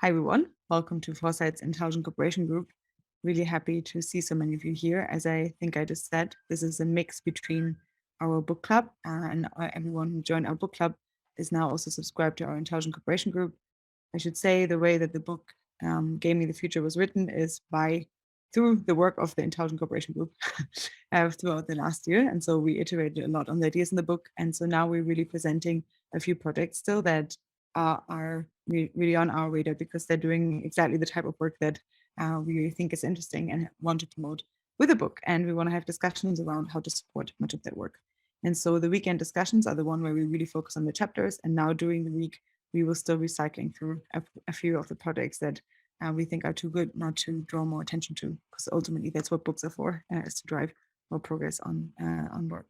Hi, everyone. Welcome to Foresight's Intelligent Cooperation Group. Really happy to see so many of you here. As I think I just said, this is a mix between our book club and everyone who joined our book club is now also subscribed to our Intelligent Cooperation Group. I should say the way that the book Gaming the Future was written is through the work of the Intelligent Cooperation Group throughout the last year. And so we iterated a lot on the ideas in the book. And so now we're really presenting a few projects still that are really on our radar because they're doing exactly the type of work that we think is interesting and want to promote with the book. And we want to have discussions around how to support much of that work. And so the weekend discussions are the one where we really focus on the chapters. And now during the week, we will still be cycling through a few of the projects that we think are too good not to draw more attention to, because ultimately that's what books are for, is to drive more progress on work.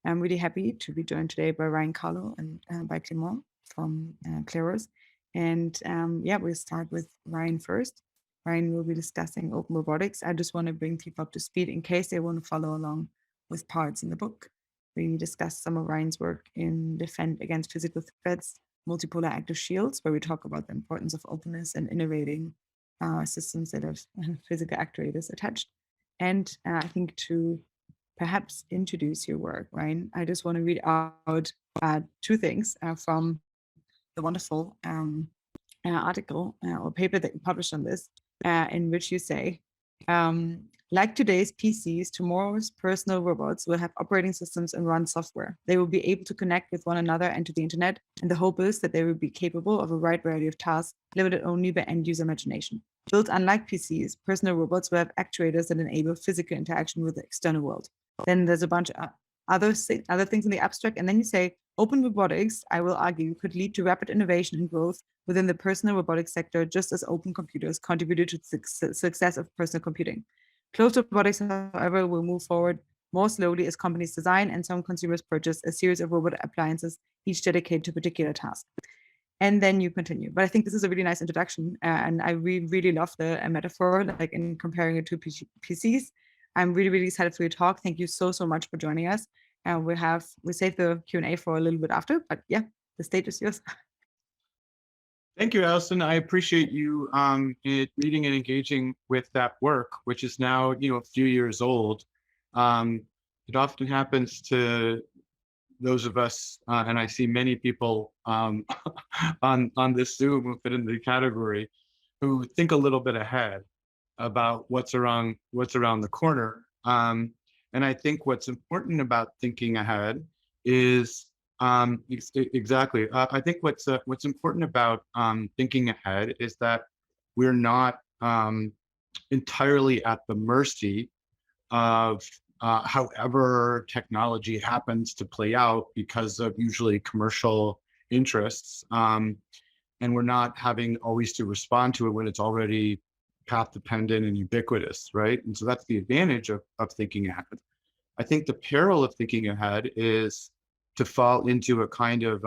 I'm really happy to be joined today by Ryan, Calo, and by Clément from Kleros. And we'll start with Ryan first. Ryan will be discussing open robotics. I just want to bring people up to speed in case they want to follow along with parts in the book. We discuss some of Ryan's work in Defend Against Physical Threats, Multipolar Active Shields, where we talk about the importance of openness and innovating systems that have physical actuators attached. And I think to perhaps introduce your work, Ryan, I just want to read out two things from the wonderful article or paper that you published on this, in which you say, like today's PCs, tomorrow's personal robots will have operating systems and run software. They will be able to connect with one another and to the internet, and the hope is that they will be capable of a wide variety of tasks, limited only by end-user imagination. Built unlike PCs, personal robots will have actuators that enable physical interaction with the external world. Then there's a bunch of other things in the abstract, and then you say, open robotics, I will argue, could lead to rapid innovation and growth within the personal robotics sector, just as open computers contributed to the success of personal computing. Closed robotics, however, will move forward more slowly as companies design and some consumers purchase a series of robot appliances, each dedicated to a particular task. And then you continue. But I think this is a really nice introduction, and I really love the metaphor, like in comparing it to PCs. I'm really excited for your talk. Thank you so much for joining us. And we save the Q&A for a little bit after, but yeah, the stage is yours. Thank you, Alison. I appreciate you reading and engaging with that work, which is now, a few years old. It often happens to those of us, and I see many people on this Zoom who fit into the category, who think a little bit ahead about what's around the corner. And I think what's important about thinking ahead is exactly. I think what's important about thinking ahead is that we're not entirely at the mercy of however technology happens to play out because of usually commercial interests. And we're not having always to respond to it when it's already path dependent and ubiquitous, right? And so that's the advantage of thinking ahead. I think the peril of thinking ahead is to fall into a kind of,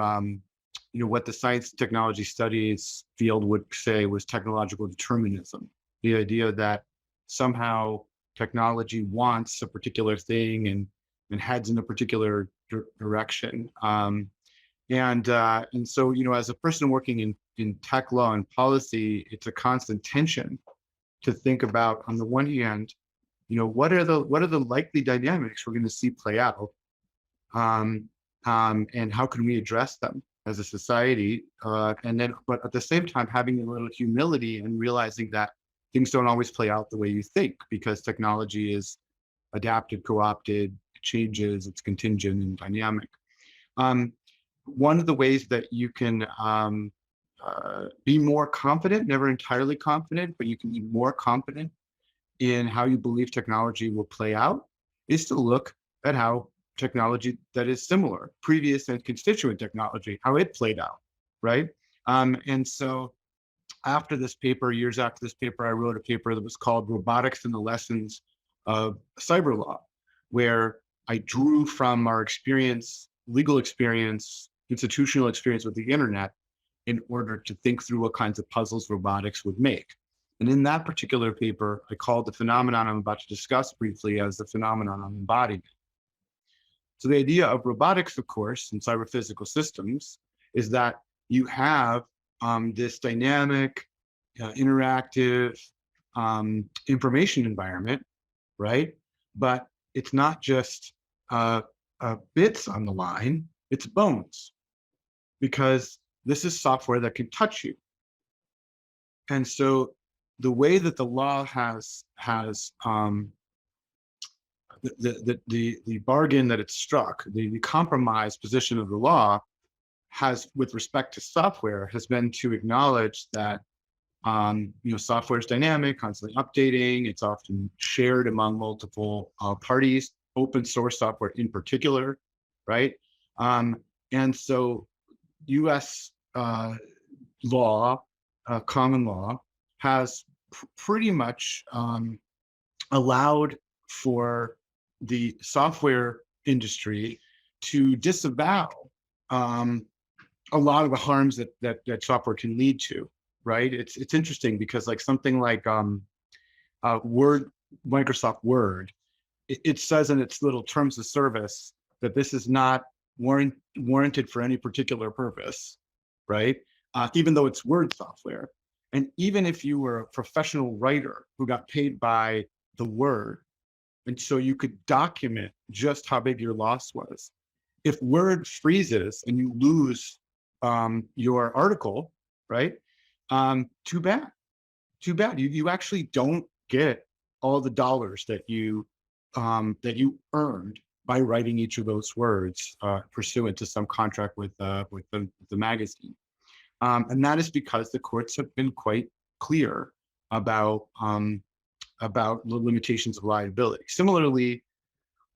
what the science technology studies field would say was technological determinism. The idea that somehow technology wants a particular thing and heads in a particular direction. And so, as a person working in tech law and policy, it's a constant tension to think about. On the one hand, what are the likely dynamics we're going to see play out, and how can we address them as a society? And then, but at the same time, having a little humility and realizing that things don't always play out the way you think, because technology is adapted, co-opted, changes, it's contingent and dynamic. One of the ways that you can be more confident, never entirely confident, but you can be more confident in how you believe technology will play out, is to look at how technology that is similar, previous and constituent technology, how it played out, right? And so after this paper, years after this paper, I wrote a paper that was called Robotics and the Lessons of Cyber Law, where I drew from our experience, legal experience, institutional experience with the internet, in order to think through what kinds of puzzles robotics would make. And in that particular paper, I called the phenomenon I'm about to discuss briefly as the phenomenon of embodiment. So the idea of robotics, of course, in cyber physical systems is that you have this dynamic, interactive information environment, right? But it's not just bits on the line, it's bones, because this is software that can touch you. And so the way that the law has the bargain that it's struck, the compromise position of the law has with respect to software has been to acknowledge that software is dynamic, constantly updating. It's often shared among multiple parties, open source software in particular, right? And so U.S. Law, common law, has pretty much allowed for the software industry to disavow a lot of the harms that software can lead to, right? It's interesting because like something like Word, Microsoft Word, it says in its little terms of service that this is not warranted for any particular purpose, right? Even though it's Word software. And even if you were a professional writer who got paid by the word, and so you could document just how big your loss was. If Word freezes and you lose your article, right? Too bad. Too bad. You actually don't get all the dollars that you earned by writing each of those words pursuant to some contract with the magazine. And that is because the courts have been quite clear about the limitations of liability. Similarly,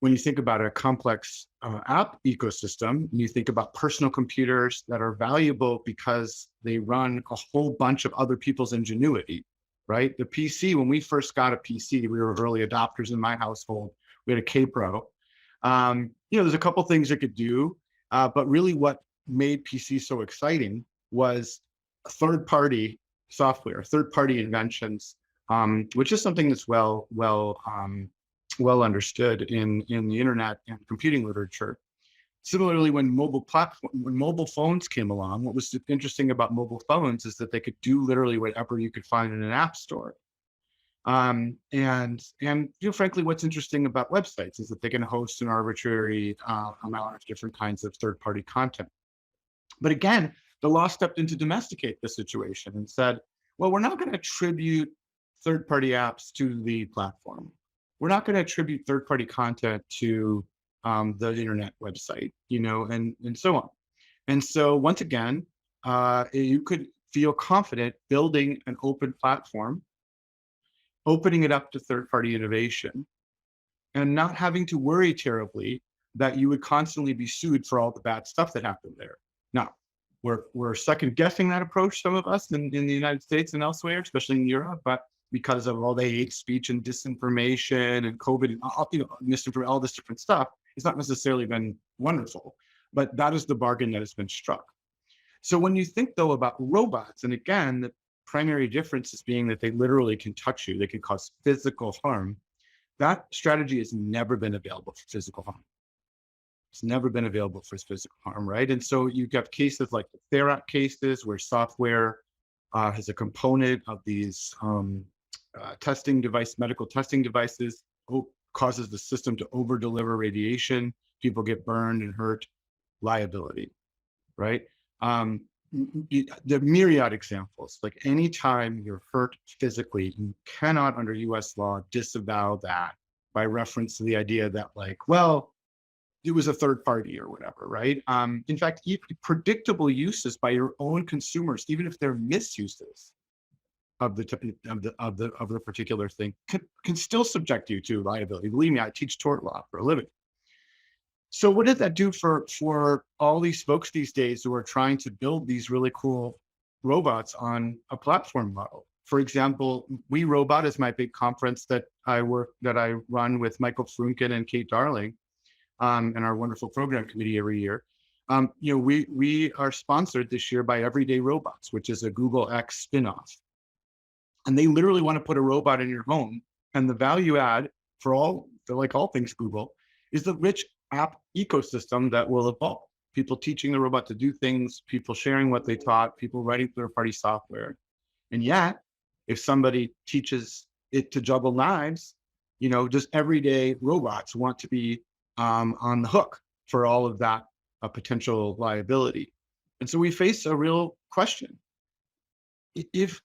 when you think about a complex app ecosystem, and you think about personal computers that are valuable because they run a whole bunch of other people's ingenuity, right? The PC, when we first got a PC, we were early adopters in my household. We had a K-Pro. There's a couple things it could do, but really what made PC so exciting was third-party software, third-party inventions, which is something that's well understood in the internet and computing literature. Similarly, when mobile phones came along, what was interesting about mobile phones is that they could do literally whatever you could find in an app store. And frankly, what's interesting about websites is that they can host an arbitrary amount of different kinds of third-party content. But again, the law stepped in to domesticate the situation and said, well, we're not going to attribute third-party apps to the platform. We're not going to attribute third-party content to the internet website, and so on. And so once again, you could feel confident building an open platform, opening it up to third-party innovation, and not having to worry terribly that you would constantly be sued for all the bad stuff that happened there. Now, we're second guessing that approach, some of us in the United States and elsewhere, especially in Europe, but because of all the hate speech and disinformation and COVID and all this different stuff, it's not necessarily been wonderful, but that is the bargain that has been struck. So when you think though about robots, and again, the primary difference is being that they literally can touch you, they can cause physical harm. That strategy has never been available for physical harm. It's never been available for physical harm, right? And so you've got cases like the Therac cases where software has a component of these medical testing devices, causes the system to over-deliver radiation, people get burned and hurt, liability, right? The myriad examples, like anytime you're hurt physically, you cannot under US law disavow that by reference to the idea that like, well, it was a third party or whatever, right? In fact, predictable uses by your own consumers, even if they're misuses of the particular thing, can still subject you to liability. Believe me, I teach tort law for a living. So what does that do for all these folks these days who are trying to build these really cool robots on a platform model? For example, We Robot is my big conference that I run with Michael Frunken and Kate Darling, and our wonderful program committee every year. We are sponsored this year by Everyday Robots, which is a Google X spinoff. And they literally want to put a robot in your home. And the value add for all things Google is the rich app ecosystem that will evolve. People teaching the robot to do things, people sharing what they taught, people writing third-party software. And yet, If somebody teaches it to juggle knives, just everyday robots want to be on the hook for all of that potential liability. And so we face a real question. If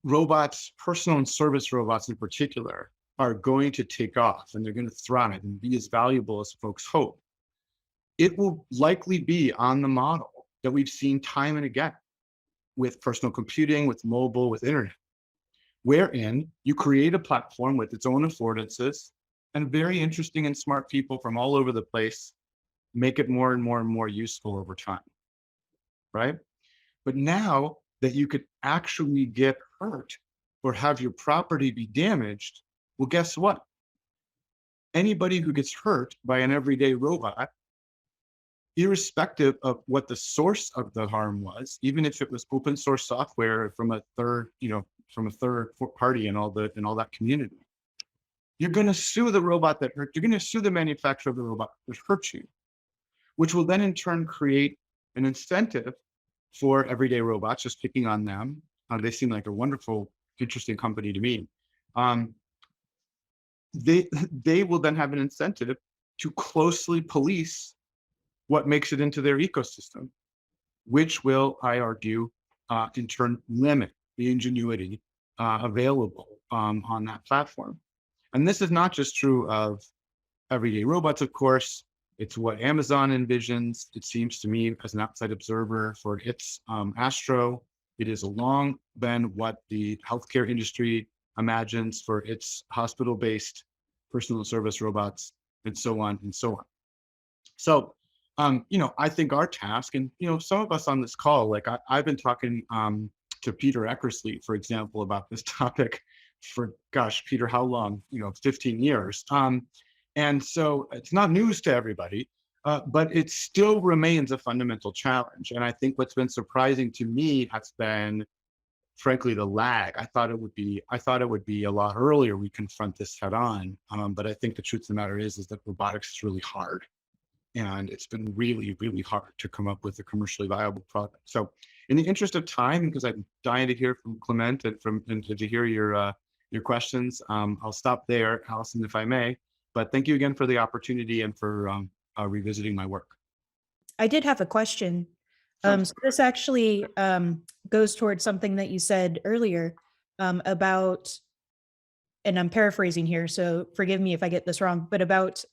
robots, personal and service robots in particular, are going to take off and they're going to thrive and be as valuable as folks hope, it will likely be on the model that we've seen time and again with personal computing, with mobile, with internet, wherein you create a platform with its own affordances, and very interesting and smart people from all over the place make it more and more and more useful over time, right? But now that you could actually get hurt or have your property be damaged, well, guess what? Anybody who gets hurt by an everyday robot, irrespective of what the source of the harm was, even if it was open source software from a third, from a third party and all that community, you're going to sue the robot that hurt. You're going to sue the manufacturer of the robot that hurt you, which will then in turn create an incentive for everyday robots, just picking on them. They seem like a wonderful, interesting company to me. They will then have an incentive to closely police what makes it into their ecosystem, which will, I argue, in turn limit the ingenuity available on that platform. And this is not just true of everyday robots, of course. It's what Amazon envisions, it seems to me, as an outside observer for its Astro. It is long been what the healthcare industry imagines for its hospital-based personal service robots, and so on and so on. So, I think our task, and, some of us on this call, like I've been talking to Peter Eckersley, for example, about this topic for, gosh, Peter, how long? 15 years. And so it's not news to everybody, but it still remains a fundamental challenge. And I think what's been surprising to me has been, frankly, the lag. I thought it would be a lot earlier we confront this head on. But I think the truth of the matter is that robotics is really hard. And it's been really, really hard to come up with a commercially viable product. So in the interest of time, because I'm dying to hear from Clement and to hear your questions, I'll stop there, Allison, if I may. But thank you again for the opportunity and for revisiting my work. I did have a question. So this actually goes towards something that you said earlier about, and I'm paraphrasing here, so forgive me if I get this wrong, but about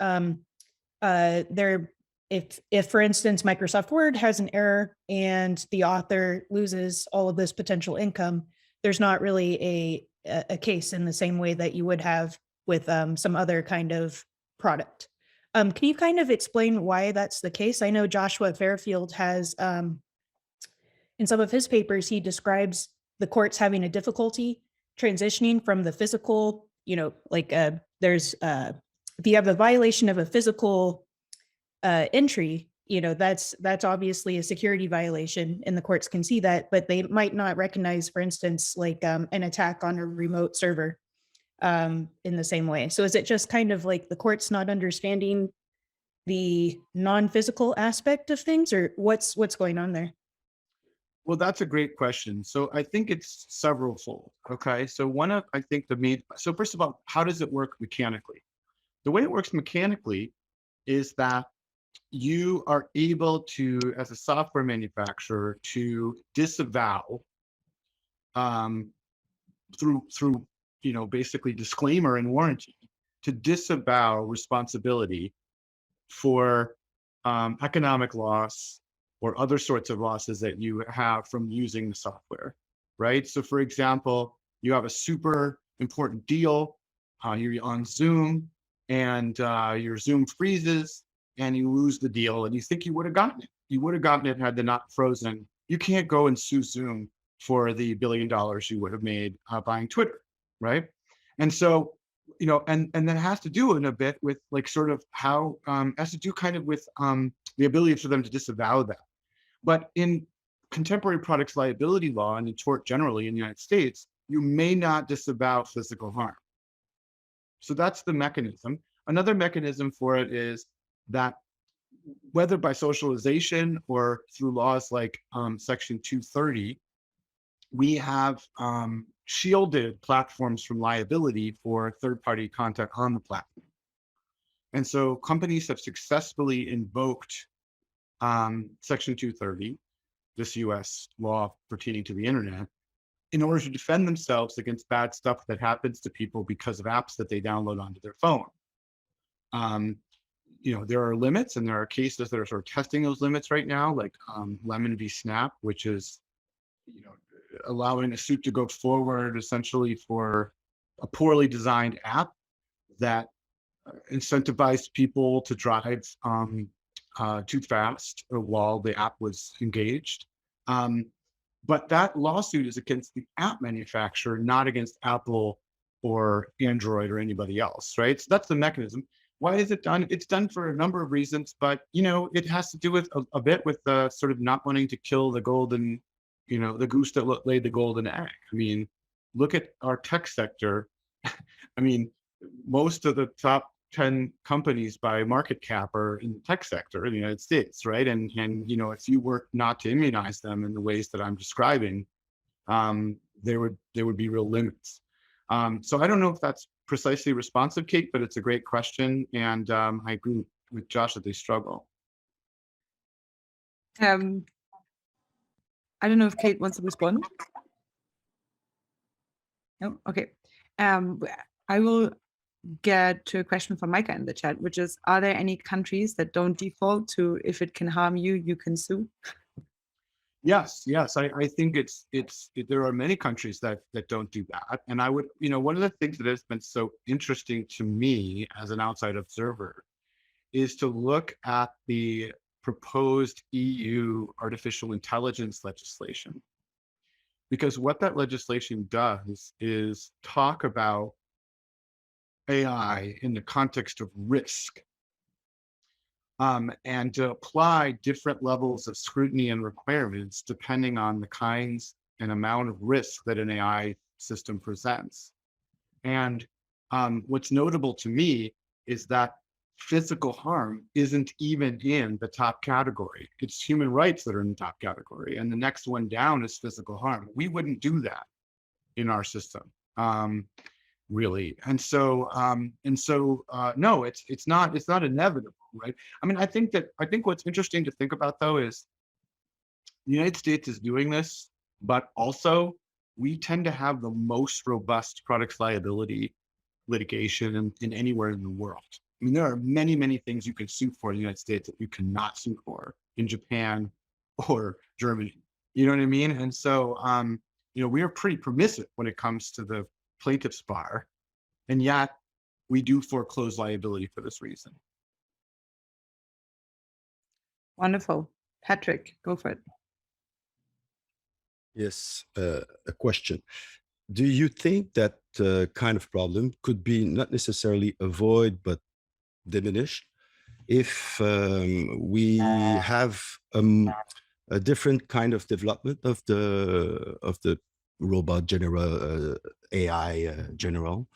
if for instance, Microsoft Word has an error and the author loses all of this potential income, there's not really a case in the same way that you would have with some other kind of product. Can you kind of explain why that's the case? I know Joshua Fairfield has, in some of his papers, he describes the courts having a difficulty transitioning from the physical, there's, if you have a violation of a physical entry, that's obviously a security violation and the courts can see that, but they might not recognize, for instance, like an attack on a remote server in the same way. So is it just kind of like the courts not understanding the non-physical aspect of things, or what's going on there? Well, that's a great question. So I think it's several fold. Okay. So so first of all, how does it work mechanically? The way it works mechanically is that you are able to, as a software manufacturer, to disavow through basically disclaimer and warranty, to disavow responsibility for economic loss or other sorts of losses that you have from using the software, right? So for example, you have a super important deal, you're on Zoom, and your Zoom freezes and you lose the deal, and you think you would have gotten it. You would have gotten it had it not frozen. You can't go and sue Zoom for the $1 billion you would have made buying Twitter, right? And so, and that has to do in a bit with like sort of how, has to do kind of with the ability for them to disavow that. But in contemporary products liability law and in tort generally in the United States, you may not disavow physical harm. So that's the mechanism. Another mechanism for it is that whether by socialization or through laws like Section 230, we have shielded platforms from liability for third-party content on the platform. And so companies have successfully invoked Section 230, this US law pertaining to the internet, in order to defend themselves against bad stuff that happens to people because of apps that they download onto their phone. There are limits, and there are cases that are sort of testing those limits right now, like Lemon v. Snap, which is, allowing a suit to go forward essentially for a poorly designed app that incentivized people to drive too fast while the app was engaged. But that lawsuit is against the app manufacturer, not against Apple or Android or anybody else, right? So that's the mechanism. Why is it done? It's done for a number of reasons, but it has to do with a bit with the sort of not wanting to kill the golden, the goose that laid the golden egg. I mean, look at our tech sector. I mean, most of the top 10 companies by market cap are in the tech sector in the United States, right? And if you were not to immunize them in the ways that I'm describing, there would be real limits. So I don't know if that's precisely responsive, Kate, but it's a great question, and I agree with Josh that they struggle. I don't know if Kate wants to respond. No, okay. I will get to a question from Micah in the chat, which is, are there any countries that don't default to if it can harm you, you can sue? Yes. I think there are many countries that don't do that. And I would, one of the things that has been so interesting to me as an outside observer is to look at the proposed EU artificial intelligence legislation. Because what that legislation does is talk about AI in the context of risk, and to apply different levels of scrutiny and requirements depending on the kinds and amount of risk that an AI system presents. And what's notable to me is that physical harm isn't even in the top category. It's human rights that are in the top category, and the next one down is physical harm. We wouldn't do that in our system. Really. And so no, it's not inevitable, right? I mean, I think what's interesting to think about, though, is the United States is doing this, but also we tend to have the most robust products liability litigation in anywhere in the world. I mean, there are many, many things you can sue for in the United States that you cannot sue for in Japan or Germany. You know what I mean? And so, we are pretty permissive when it comes to the plaintiff's bar, and yet we do foreclose liability for this reason. Wonderful. Patrick, go for it. Yes, a question. Do you think that kind of problem could be not necessarily avoided, but diminished if we have a different kind of development of the robot general AI general,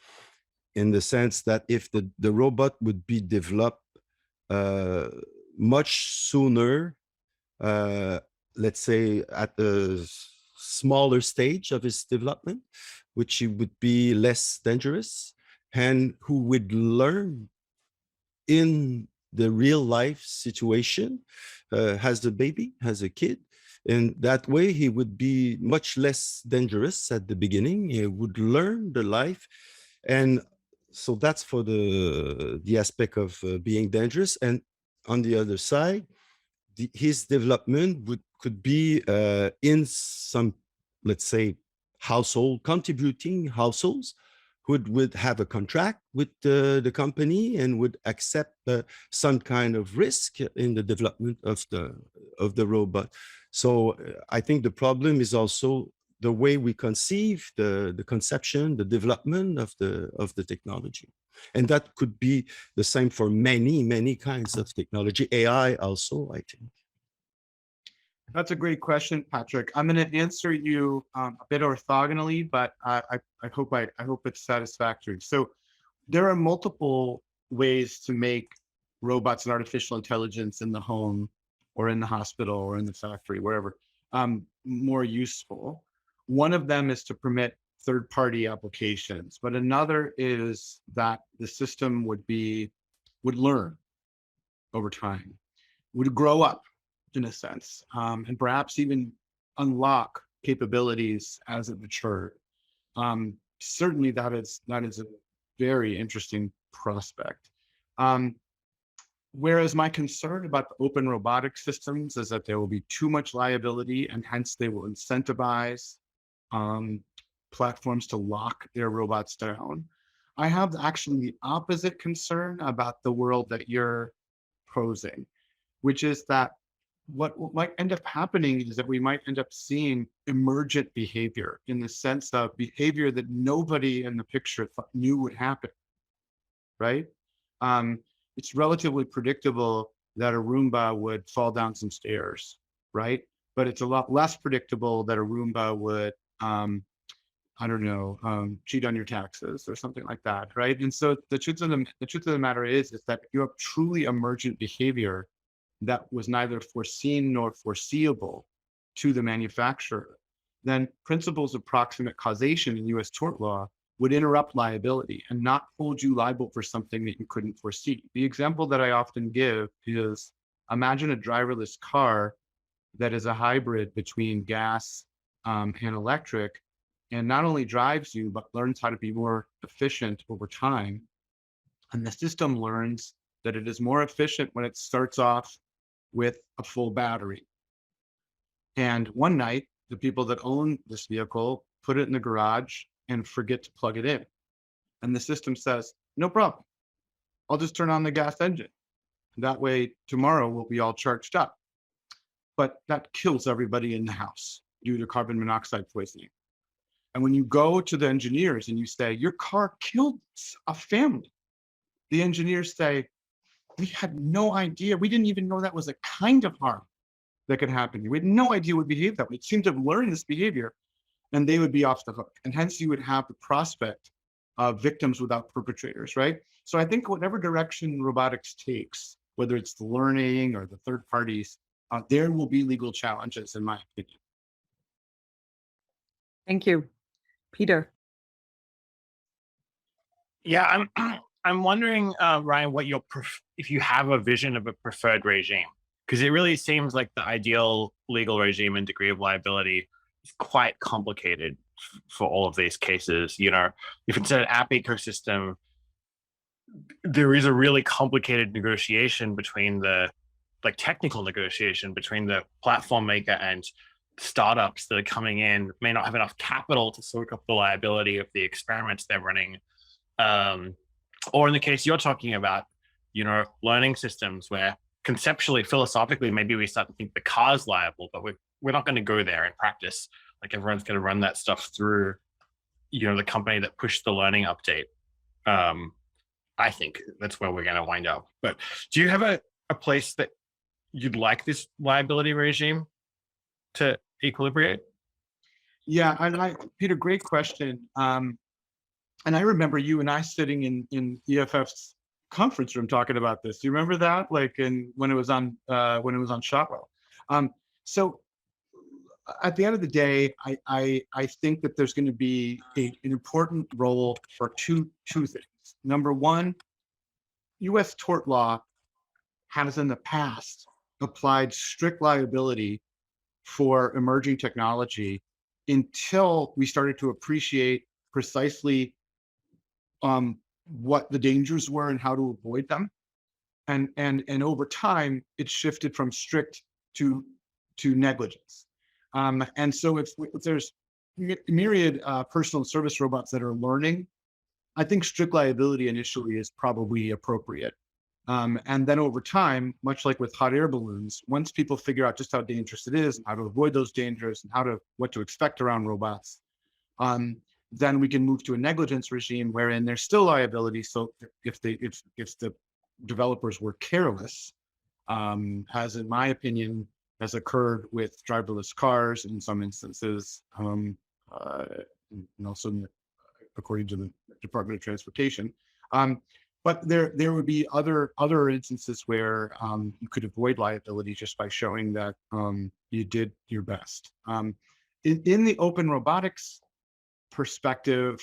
in the sense that if the robot would be developed much sooner, let's say at a smaller stage of its development, which it would be less dangerous, and who would learn in the real life situation, has the baby, has a kid, and that way he would be much less dangerous at the beginning. He would learn the life, and so that's for the aspect of being dangerous. And on the other side, his development could be in some, let's say, contributing households who would have a contract with the company and would accept some kind of risk in the development of the robot. So I think the problem is also the way we conceive the conception, the development of the technology. And that could be the same for many, many kinds of technology. AI also, I think. That's a great question, Patrick. I'm going to answer you a bit orthogonally, but I hope it's satisfactory. So there are multiple ways to make robots and artificial intelligence in the home or in the hospital or in the factory, wherever, more useful. One of them is to permit third-party applications, but another is that the system would learn over time, would grow up in a sense, and perhaps even unlock capabilities as it matured. Certainly that is a very interesting prospect. Whereas my concern about the open robotic systems is that there will be too much liability, and hence they will incentivize platforms to lock their robots down. I have actually the opposite concern about the world that you're posing, which is that what might end up happening is that we might end up seeing emergent behavior, in the sense of behavior that nobody in the picture knew would happen, right? It's relatively predictable that a Roomba would fall down some stairs, right? But it's a lot less predictable that a Roomba would, I don't know, cheat on your taxes or something like that, right? And so the truth of the matter is that you have truly emergent behavior that was neither foreseen nor foreseeable to the manufacturer. Then principles of proximate causation in U.S. tort law would interrupt liability and not hold you liable for something that you couldn't foresee. The example that I often give is, imagine a driverless car that is a hybrid between gas and electric, and not only drives you, but learns how to be more efficient over time. And the system learns that it is more efficient when it starts off with a full battery. And one night, the people that own this vehicle put it in the garage and forget to plug it in. And the system says, no problem, I'll just turn on the gas engine. That way, tomorrow we'll be all charged up. But that kills everybody in the house due to carbon monoxide poisoning. And when you go to the engineers and you say, your car killed a family, the engineers say, we had no idea. We didn't even know that was a kind of harm that could happen. We had no idea it would behave that way. It seemed to have learned this behavior, and they would be off the hook. And hence you would have the prospect of victims without perpetrators, right? So I think whatever direction robotics takes, whether it's the learning or the third parties, there will be legal challenges, in my opinion. Thank you. Peter. Yeah, I'm wondering, Ryan, what if you have a vision of a preferred regime, because it really seems like the ideal legal regime and degree of liability is quite complicated for all of these cases. You know, if it's an app ecosystem, there is a really complicated negotiation between technical negotiation between the platform maker and startups that are coming in, may not have enough capital to soak up the liability of the experiments they're running. Or in the case you're talking about, you know, learning systems where conceptually, philosophically, maybe we start to think the car's liable, but we're not going to go there in practice. Like, everyone's going to run that stuff through, you know, the company that pushed the learning update. I think that's where we're going to wind up. But do you have a place that you'd like this liability regime to equilibrate? Yeah, and Peter, great question. And I remember you and I sitting in EFF's conference room talking about this. Do you remember that? Like when it was on Shotwell. So at the end of the day, I think that there's going to be an important role for two things. Number one, U.S. tort law has in the past applied strict liability for emerging technology until we started to appreciate precisely what the dangers were and how to avoid them. And over time, it shifted from strict to negligence. And so if there's myriad personal service robots that are learning, I think strict liability initially is probably appropriate. And then over time, much like with hot air balloons, once people figure out just how dangerous it is and how to avoid those dangers and what to expect around robots, then we can move to a negligence regime wherein there's still liability. So if the developers were careless, as in my opinion has occurred with driverless cars in some instances, and also according to the Department of Transportation. But there would be other instances where you could avoid liability just by showing that you did your best. In the open robotics perspective,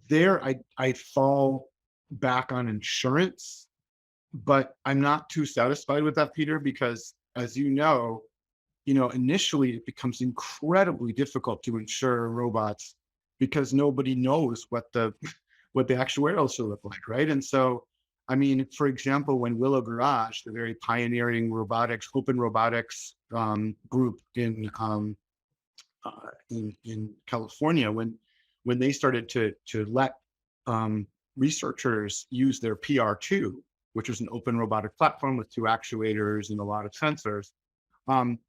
there I fall back on insurance, but I'm not too satisfied with that, Peter, because as you know, initially it becomes incredibly difficult to insure robots because nobody knows what the actuarial should look like, right? And so, I mean, for example, when Willow Garage, the very pioneering open robotics group in California, when they started to let researchers use their PR2, which was an open robotic platform with 2 actuators and a lot of sensors,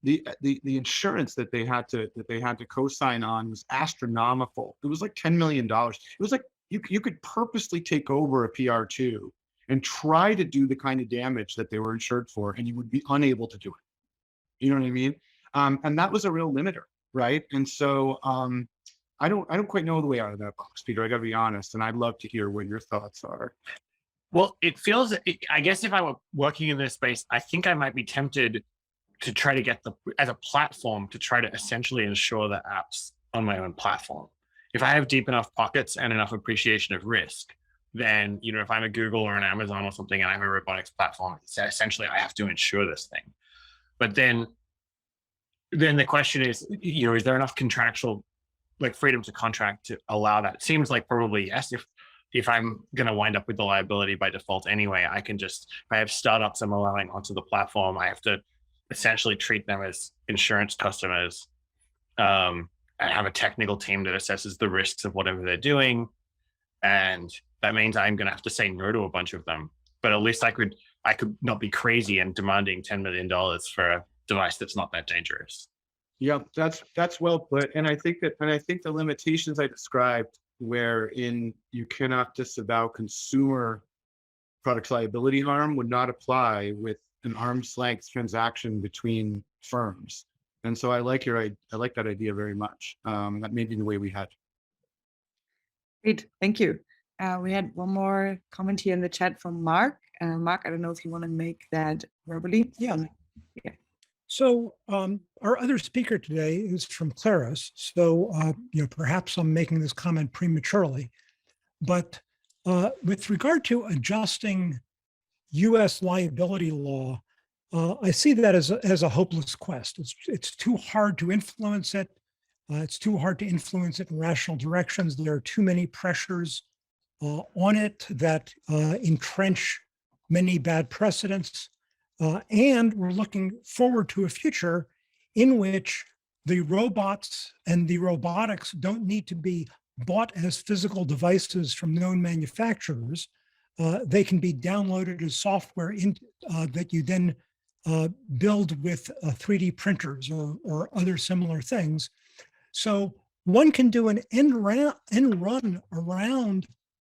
the insurance that they had to co-sign on was astronomical. It was like $10 million. It was like you could purposely take over a PR2 and try to do the kind of damage that they were insured for, and you would be unable to do it. You know what I mean? And that was a real limiter, right? And so I don't quite know the way out of that box, Peter. I got to be honest, and I'd love to hear what your thoughts are. Well, I guess if I were working in this space, I think I might be tempted to try to get as a platform to try to essentially insure the apps on my own platform. If I have deep enough pockets and enough appreciation of risk, then, if I'm a Google or an Amazon or something and I have a robotics platform, essentially I have to insure this thing. But then the question is, is there enough contractual, like, freedom to contract to allow that? It seems like probably yes. If I'm going to wind up with the liability by default anyway, I can just, if I have startups I'm allowing onto the platform, I have to essentially treat them as insurance customers. I have a technical team that assesses the risks of whatever they're doing. And that means I'm going to have to say no to a bunch of them. But at least I could not be crazy and demanding $10 million for a device that's not that dangerous. Yeah, that's well put. And I think the limitations I described, wherein you cannot disavow consumer products liability harm, would not apply with an arm's length transaction between firms. And so I like that idea very much. That may be the way we had. Great, thank you. We had one more comment here in the chat from Mark. Mark, I don't know if you want to make that verbally. Yeah. So our other speaker today is from Kleros. So perhaps I'm making this comment prematurely, but with regard to adjusting U.S. liability law, I see that as a hopeless quest. It's too hard to influence it. It's too hard to influence it in rational directions. There are too many pressures on it that entrench many bad precedents. And we're looking forward to a future in which the robots and the robotics don't need to be bought as physical devices from known manufacturers. They can be downloaded as software that you then build with 3D printers or other similar things. So one can do an end run around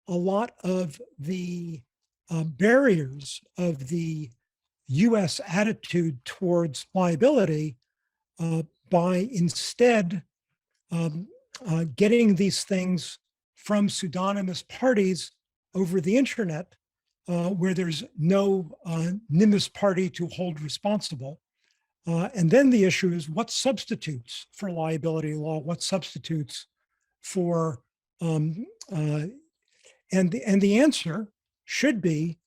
a lot of the barriers of the U.S. attitude towards liability by instead getting these things from pseudonymous parties over the internet, where there's no nimbus party to hold responsible. And then the issue is what substitutes for liability law, what substitutes for, and the answer should be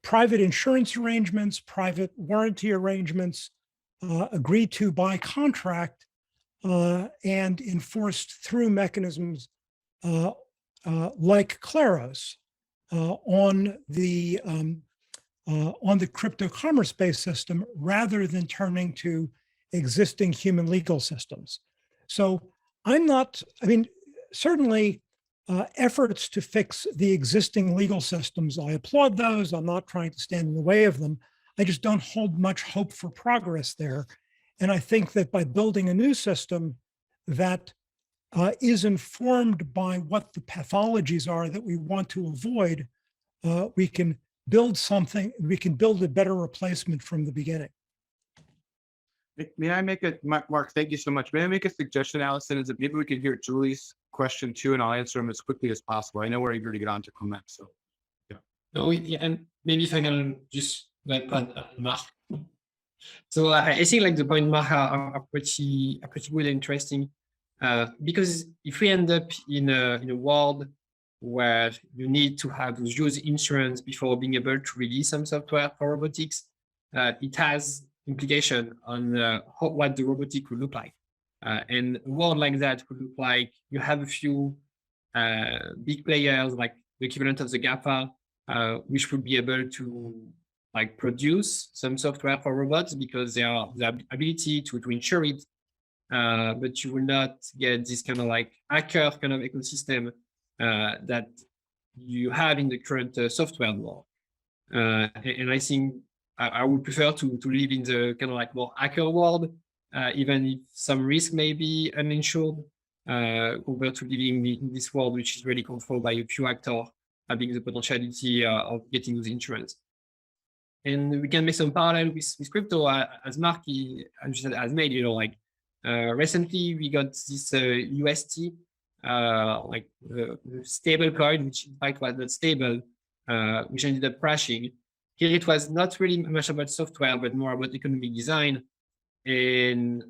private insurance arrangements, private warranty arrangements, agreed to by contract and enforced through mechanisms like Kleros on the crypto commerce-based system, rather than turning to existing human legal systems. So certainly efforts to fix the existing legal systems, I applaud those. I'm not trying to stand in the way of them. I just don't hold much hope for progress there. And I think that by building a new system that is informed by what the pathologies are that we want to avoid, we can build a better replacement from the beginning. May I make Mark, thank you so much. May I make a suggestion, Allison? Is that maybe we could hear Julie's question too, and I'll answer them as quickly as possible. I know we're eager to get on to Clément, so yeah. Oh, yeah, and maybe if I can just Mark. So I think like the point Mark are pretty good and interesting. Because if we end up in a world where you need to have those use insurance before being able to release some software for robotics, it has implication on what the robotic would look like. And a world like that would look like you have a few big players like the equivalent of the GAFA, which would be able to like produce some software for robots because they have the ability to insure it. But you will not get this kind of like hacker kind of ecosystem that you have in the current software world. And I think I would prefer to live in the kind of like more hacker world, even if some risk may be uninsured, compared to living in this world which is really controlled by a few actors having the potentiality of getting the insurance. And we can make some parallel with crypto, as Mark has made, like recently we got this UST, like the stable coin, which in fact was not stable, which ended up crashing. Here it was not really much about software, but more about economic design. And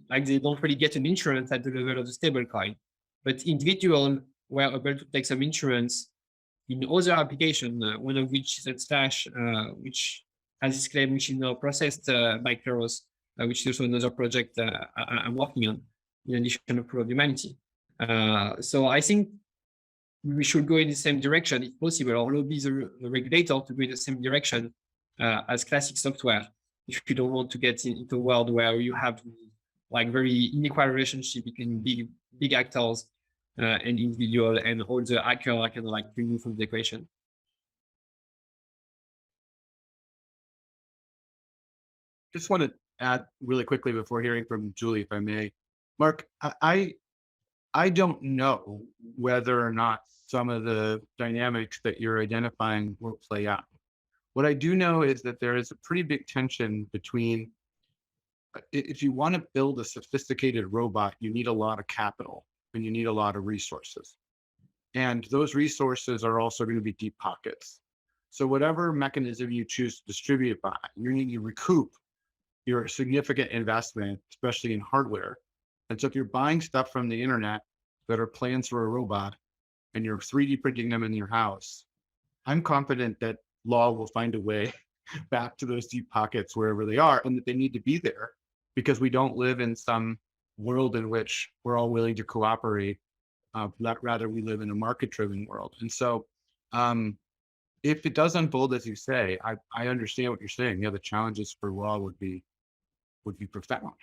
like they don't really get an insurance at the level of the stable coin. But individuals were able to take some insurance in other applications, one of which is Stash, which has this claim which is now processed by Kleros, which is also another project I'm working on, in addition to Proof of Humanity. So I think we should go in the same direction if possible, or lobby the regulator to go in the same direction as classic software. If you don't want to get into a world where you have like very unequal relationship between big actors and individual, and all the hacker are kind of like removed from the equation. Just want to add really quickly before hearing from Julie, if I may. Mark, I don't know whether or not some of the dynamics that you're identifying will play out. What I do know is that there is a pretty big tension between, if you want to build a sophisticated robot, you need a lot of capital and you need a lot of resources. And those resources are also going to be deep pockets. So whatever mechanism you choose to distribute it by, you need to recoup your significant investment, especially in hardware. And so if you're buying stuff from the internet that are plans for a robot and you're 3D printing them in your house, I'm confident that law will find a way back to those deep pockets wherever they are, and that they need to be there because we don't live in some world in which we're all willing to cooperate. Rather, we live in a market-driven world. And so if it does unfold, as you say, I understand what you're saying. The challenges for law would be profound.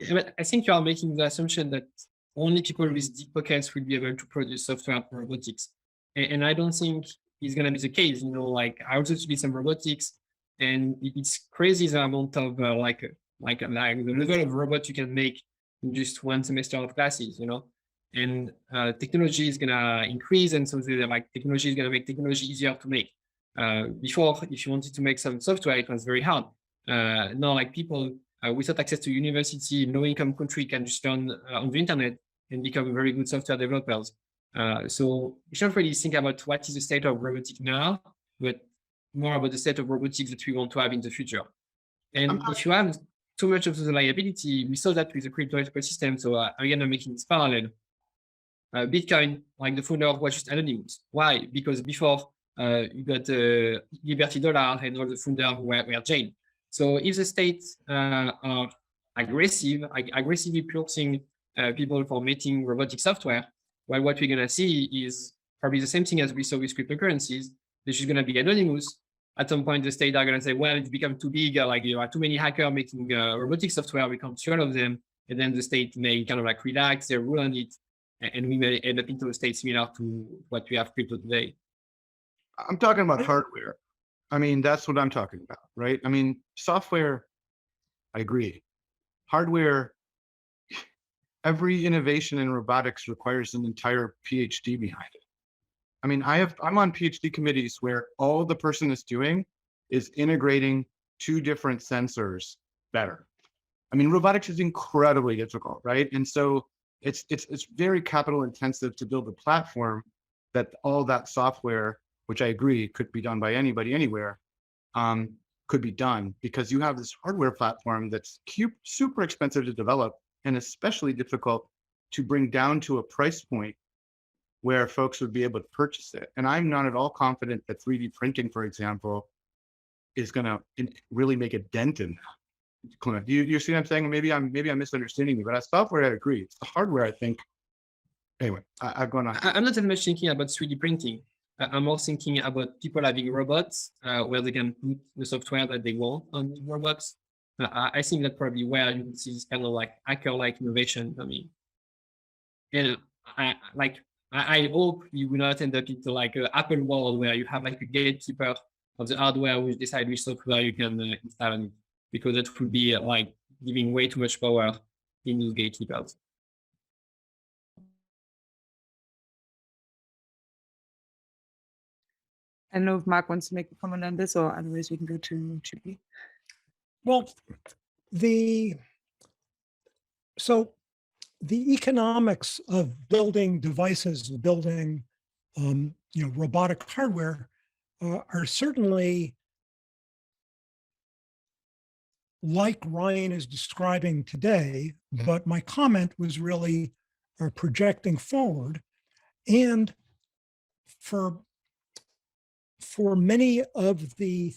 But I think you are making the assumption that only people with deep pockets will be able to produce software for robotics. And I don't think it's going to be the case. Like I also study some robotics, and it's crazy the amount of like the level of robot you can make in just one semester of classes, and technology is going to increase. And so technology is going to make technology easier to make. Before, if you wanted to make some software, it was very hard. Now, like people without access to university, low-income country can just learn on the internet and become very good software developers. So we shouldn't really think about what is the state of robotics now, but more about the state of robotics that we want to have in the future. And if you have too much of the liability, we saw that with the crypto ecosystem. So again, I'm making this parallel. Bitcoin, like the founder was just anonymous. Why? Because before you got Liberty and all the founders were jailed. So if the states are aggressively forcing people for making robotic software, well, what we're going to see is probably the same thing as we saw with cryptocurrencies. This is going to be anonymous. At some point, the state are going to say, well, it's become too big, like there are too many hackers making robotic software, we can't share all of them. And then the state may kind of like relax their rule on it. And we may end up into a state similar to what we have crypto today. I'm talking about hardware. I mean, that's what I'm talking about, right? I mean, software, I agree. Hardware, every innovation in robotics requires an entire PhD behind it. I mean, I'm on PhD committees where all the person is doing is integrating two different sensors better. I mean, robotics is incredibly difficult, right? And so it's very capital intensive to build a platform that all that software, which I agree could be done by anybody anywhere, could be done because you have this hardware platform that's super expensive to develop and especially difficult to bring down to a price point where folks would be able to purchase it. And I'm not at all confident that 3D printing, for example, is going to really make a dent in that. Clement, you see what I'm saying? Maybe I'm misunderstanding you, but as software, I agree. It's the hardware, I think. Anyway, I've gone on. I'm not that much thinking about 3D printing. I'm more thinking about people having robots where they can put the software that they want on the robots. I think that's probably where you can see this kind of like hacker-like innovation. I mean, and I hope you will not end up into like an Apple world where you have like a gatekeeper of the hardware which decide which software you can install on it, because that would be like giving way too much power in those gatekeepers. I don't know if Mark wants to make a comment on this, or otherwise we can go to Chibi. Well, the economics of building devices, building robotic hardware are certainly like Ryan is describing today, but my comment was really projecting forward. And for many of the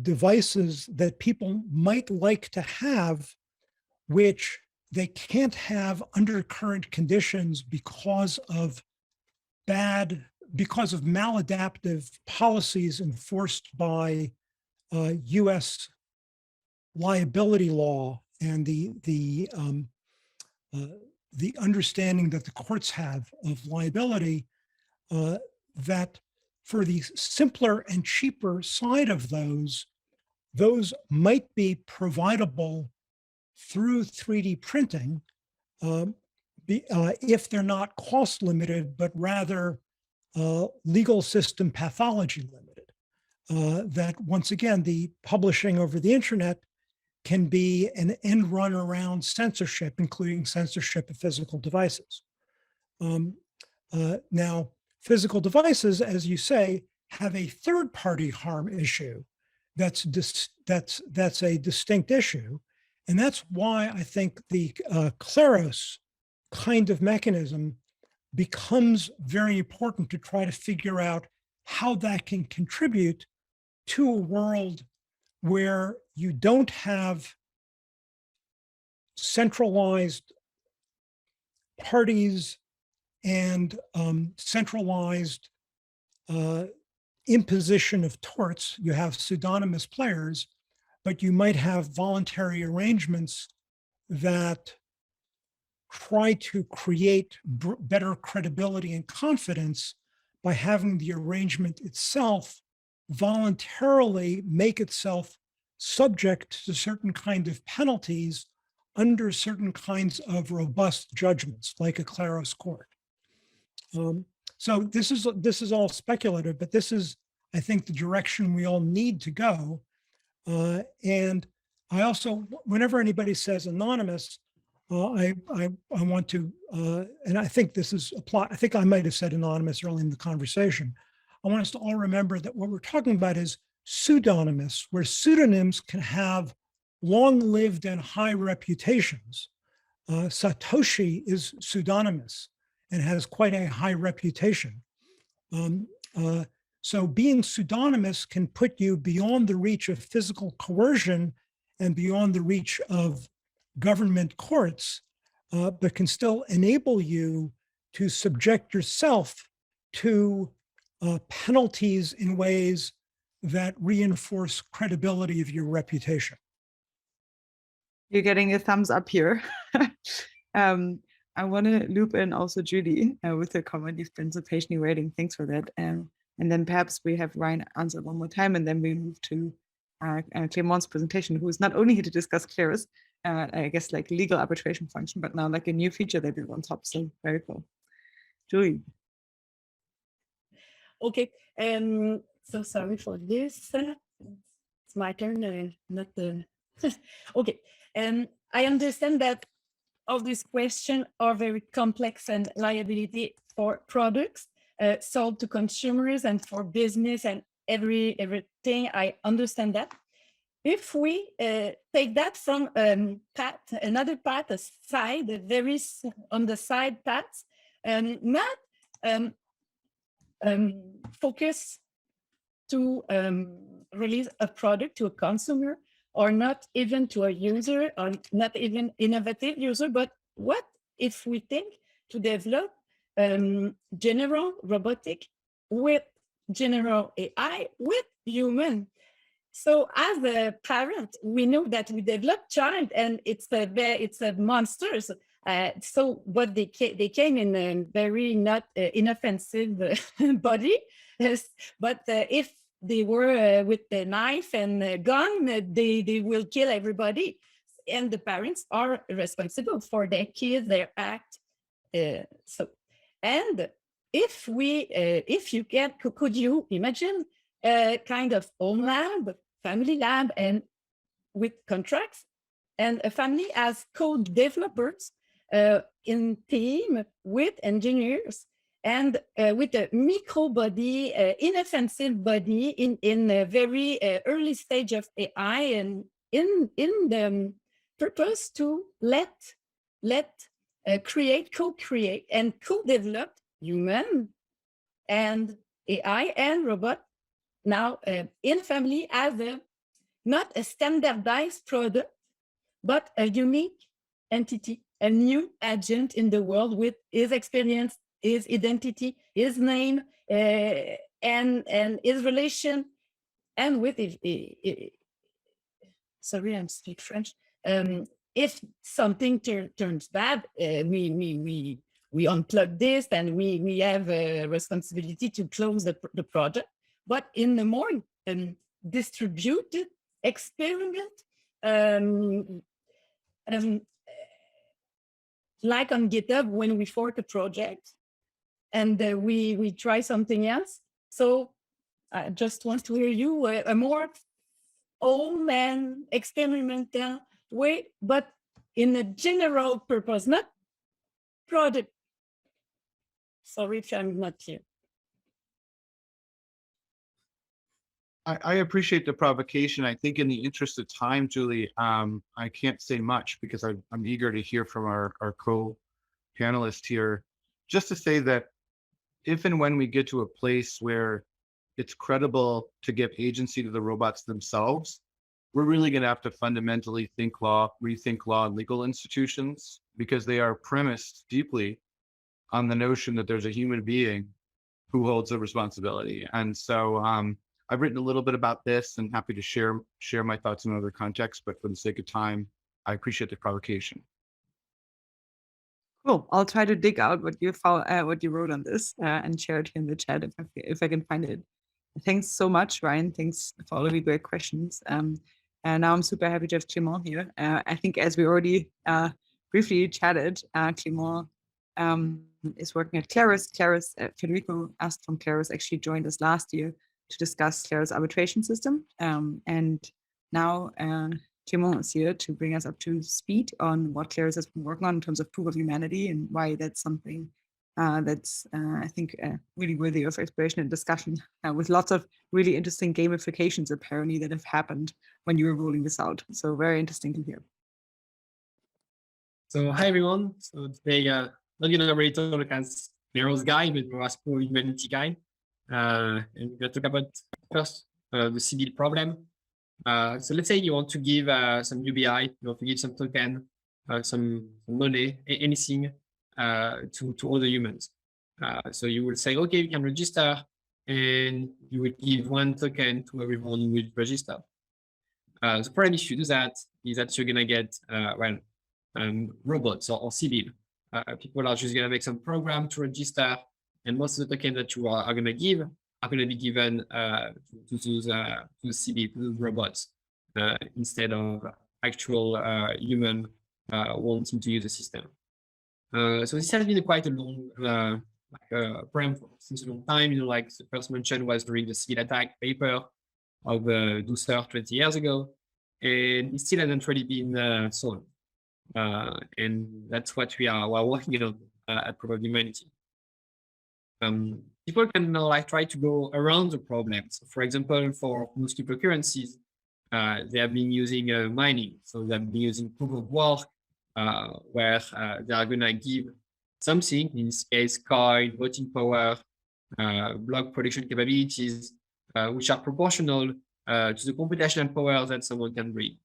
devices that people might like to have, which they can't have under current conditions because of maladaptive policies enforced by U.S. liability law and the understanding that the courts have of liability, that for the simpler and cheaper side of those might be providable through 3D printing if they're not cost limited, but rather legal system pathology limited. That once again, the publishing over the internet can be an end run around censorship, including censorship of physical devices. Now, physical devices, as you say, have a third-party harm issue that's a distinct issue. And that's why I think the Kleros kind of mechanism becomes very important to try to figure out how that can contribute to a world where you don't have centralized parties and centralized imposition of torts. You have pseudonymous players, but you might have voluntary arrangements that try to create better credibility and confidence by having the arrangement itself voluntarily make itself subject to certain kind of penalties under certain kinds of robust judgments, like a Kleros court. So this is all speculative, but this is, I think, the direction we all need to go. And I also, whenever anybody says anonymous, I want to, and I think this is I think I might have said anonymous early in the conversation. I want us to all remember that what we're talking about is pseudonymous, where pseudonyms can have long-lived and high reputations. Satoshi is pseudonymous and has quite a high reputation. So being pseudonymous can put you beyond the reach of physical coercion and beyond the reach of government courts, but can still enable you to subject yourself to penalties in ways that reinforce credibility of your reputation. You're getting a thumbs up here. I want to loop in also Judy with a comment. You've been so patiently waiting. Thanks for that. And then perhaps we have Ryan answer one more time, and then we move to Clément's presentation, who is not only here to discuss Kleros, I guess like legal arbitration function, but now like a new feature that is on top. So very cool. Julie. Okay. So sorry for this. It's my turn, not the. Okay. I understand that all these questions are very complex and liability for products sold to consumers and for business and everything. I understand that. if we take that from path, another path aside, on the side paths, not focus to release a product to a consumer, or not even to a user, or not even innovative user, but what if we think to develop general robotic with general AI with human? So as a parent, we know that we develop child and it's a monsters. So what they came in a very not inoffensive body, yes, but if they were with the knife and a gun, they will kill everybody. And the parents are responsible for their kids, their act. So, and if you can, could you imagine a kind of home lab, family lab, and with contracts, and a family as code developers in team with engineers, and with a micro body, inoffensive body in a very early stage of AI, and in the purpose to let create, co-create, and co-develop human and AI and robot now in family as not a standardized product, but a unique entity, a new agent in the world with his experience, his identity, his name, and his relation, and with sorry, I'm speaking French. If something turns bad, we unplug this, and we have a responsibility to close the project. But in the more distributed experiment, like on GitHub, when we fork a project and we try something else. So I just want to hear you a more old and experimental way, but in a general purpose, not product. Sorry if I'm not here. I appreciate the provocation. I think in the interest of time, Julie, I can't say much because I'm eager to hear from our co-panelist here. Just to say that if and when we get to a place where it's credible to give agency to the robots themselves, we're really going to have to fundamentally rethink law and legal institutions, because they are premised deeply on the notion that there's a human being who holds a responsibility. And so I've written a little bit about this and happy to share my thoughts in other contexts, but for the sake of time, I appreciate the provocation. Cool. I'll try to dig out what you wrote on this and share it here in the chat if I can find it. Thanks so much, Ryan. Thanks for all of your great questions. And now I'm super happy to have Clément here. I think as we already briefly chatted, Clément is working at Kleros. Federico asked from Kleros actually joined us last year to discuss Kleros arbitration system. And now Clément is here to bring us up to speed on what Kleros has been working on in terms of proof of humanity, and why that's something that's, I think, really worthy of exploration and discussion, with lots of really interesting gamifications apparently that have happened when you were rolling this out. So very interesting to hear. So hi everyone. So today, not gonna really talk as Kleros guy, but more as pro humanity guy. And we're gonna talk about first the civil problem. So let's say you want to give some UBI, you want to give some token, some money, anything to other humans. So you will say, okay, you can register, and you will give one token to everyone who will register. The problem if you do that is that you're gonna get robots or civil. People are just gonna make some program to register, and most of the tokens that you are gonna give are gonna be given to the civil, to the robots, instead of actual human wanting to use the system. So this has been quite a long problem since a long time. You know, like the first mention was during the civil attack paper of Dusser 20 years ago, and it still hasn't really been solved. And that's what we're working on at Proof of Humanity. People can like try to go around the problem. So for example, for most cryptocurrencies, they have been using mining. So they have been using proof of work, where they are going to give something, in this case, coin, voting power, block production capabilities, which are proportional to the computational power that someone can bring.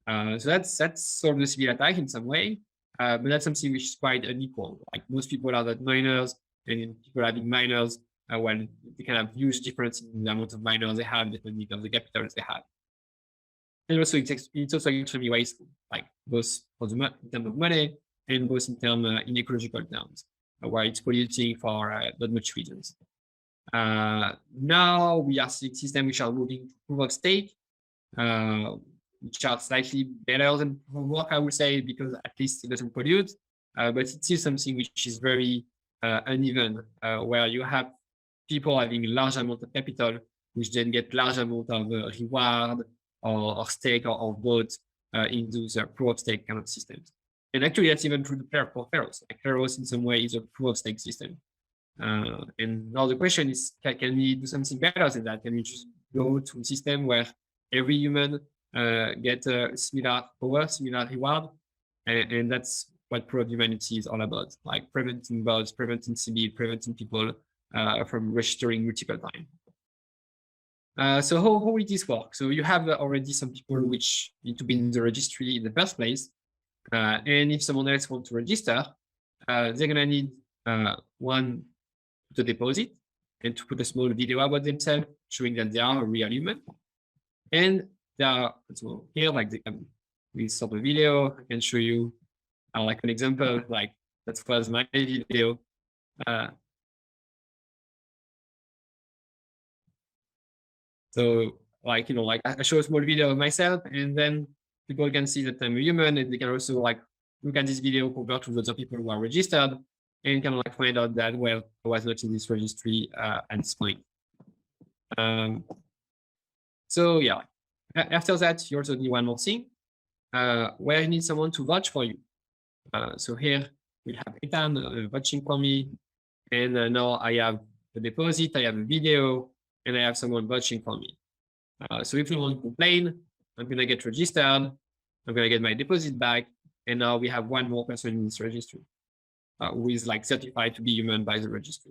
So that's sort of the civil attack in some way, but that's something which is quite unequal. Like most people are not miners, and people having miners, well, they can have huge difference in the amount of miners they have, depending on the capitals they have. And also it's also extremely wasteful, like both for in terms of money and both in terms in ecological terms, where it's polluting for not much reasons. Now we are seeing systems which are moving to proof of stake, which are slightly better than proof of work, I would say, because at least it doesn't pollute, but it's still something which is very uneven, where you have people having large amount of capital, which then get large amount of reward or stake or vote into the proof of stake kind of systems. And actually, that's even true for Kleros. Like Kleros, in some way, is a proof of stake system. And now the question is, can we do something better than that? Can we just go to a system where every human get a similar power, similar reward? And that's what proof of humanity is all about, like preventing bots, preventing civil, preventing people from registering multiple times. So how will this work? So you have already some people which need to be in the registry in the first place. And if someone else wants to register, they're going to need one, to deposit and to put a small video about themselves, showing that they are a real human. And they are, so here, like we sort of video, I can show you like an example, like that was my video. So like, like I show a small video of myself, and then people can see that I'm a human, and they can also like look at this video compared to other people who are registered, and kind of like find out that, well, I was not in this registry at this point. So yeah, after that, you also need one more thing, where you need someone to vouch for you. So here we have Ethan vouching for me, and now I have the deposit, I have a video, and I have someone vouching for me. So if you want to complain, I'm going to get registered, I'm going to get my deposit back, and now we have one more person in this registry who is like certified to be human by the registry.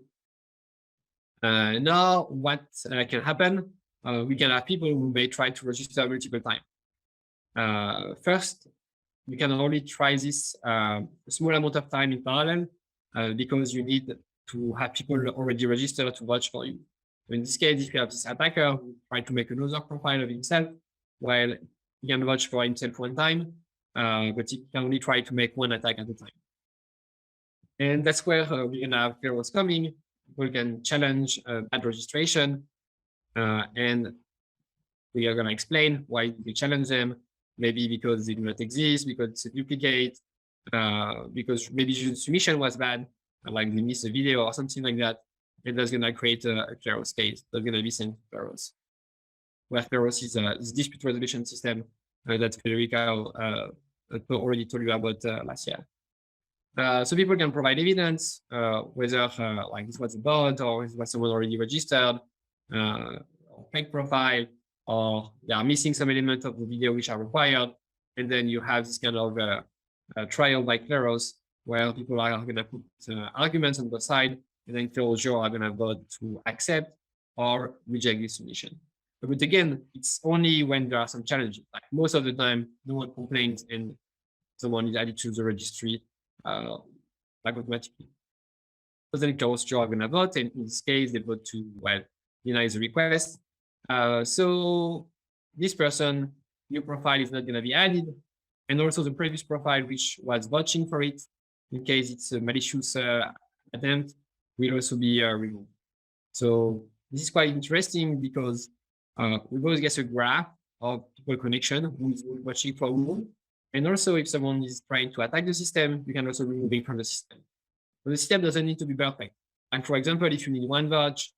Now what can happen? We can have people who may try to register multiple times. First, we can only try this a small amount of time in parallel because you need to have people already registered to vouch for you. So in this case, if you have this attacker who tries to make another profile of himself, while he can vouch for himself one time, but he can only try to make one attack at a time. And that's where we're going to have Kleros coming. We can challenge bad registration, and we are going to explain why we challenge them. Maybe because they do not exist, because it's a duplicate, because maybe the submission was bad, like they missed a video or something like that. And that's going to create a Kleros case that's going to be sent to Kleros. Where Kleros is a dispute resolution system that Federica already told you about last year. So people can provide evidence, whether like this was a bot or this was someone already registered, or fake profile, or they are missing some element of the video which are required. And then you have this kind of trial by Kleros, where people are going to put arguments on the side, and then Kleros are going to vote to accept or reject this submission. But again, it's only when there are some challenges. Like most of the time, no one complains and someone is added to the registry like automatically. So then Kleros are going to vote, and in this case, they vote to, well, deny the request. So this person, new profile is not going to be added. And also the previous profile, which was vouching for it, in case it's a malicious attempt, will also be removed. So this is quite interesting because we both get a graph of people connection, who is watching for whom. And also if someone is trying to attack the system, you can also remove it from the system. So the system doesn't need to be perfect. And for example, if you need one vouch,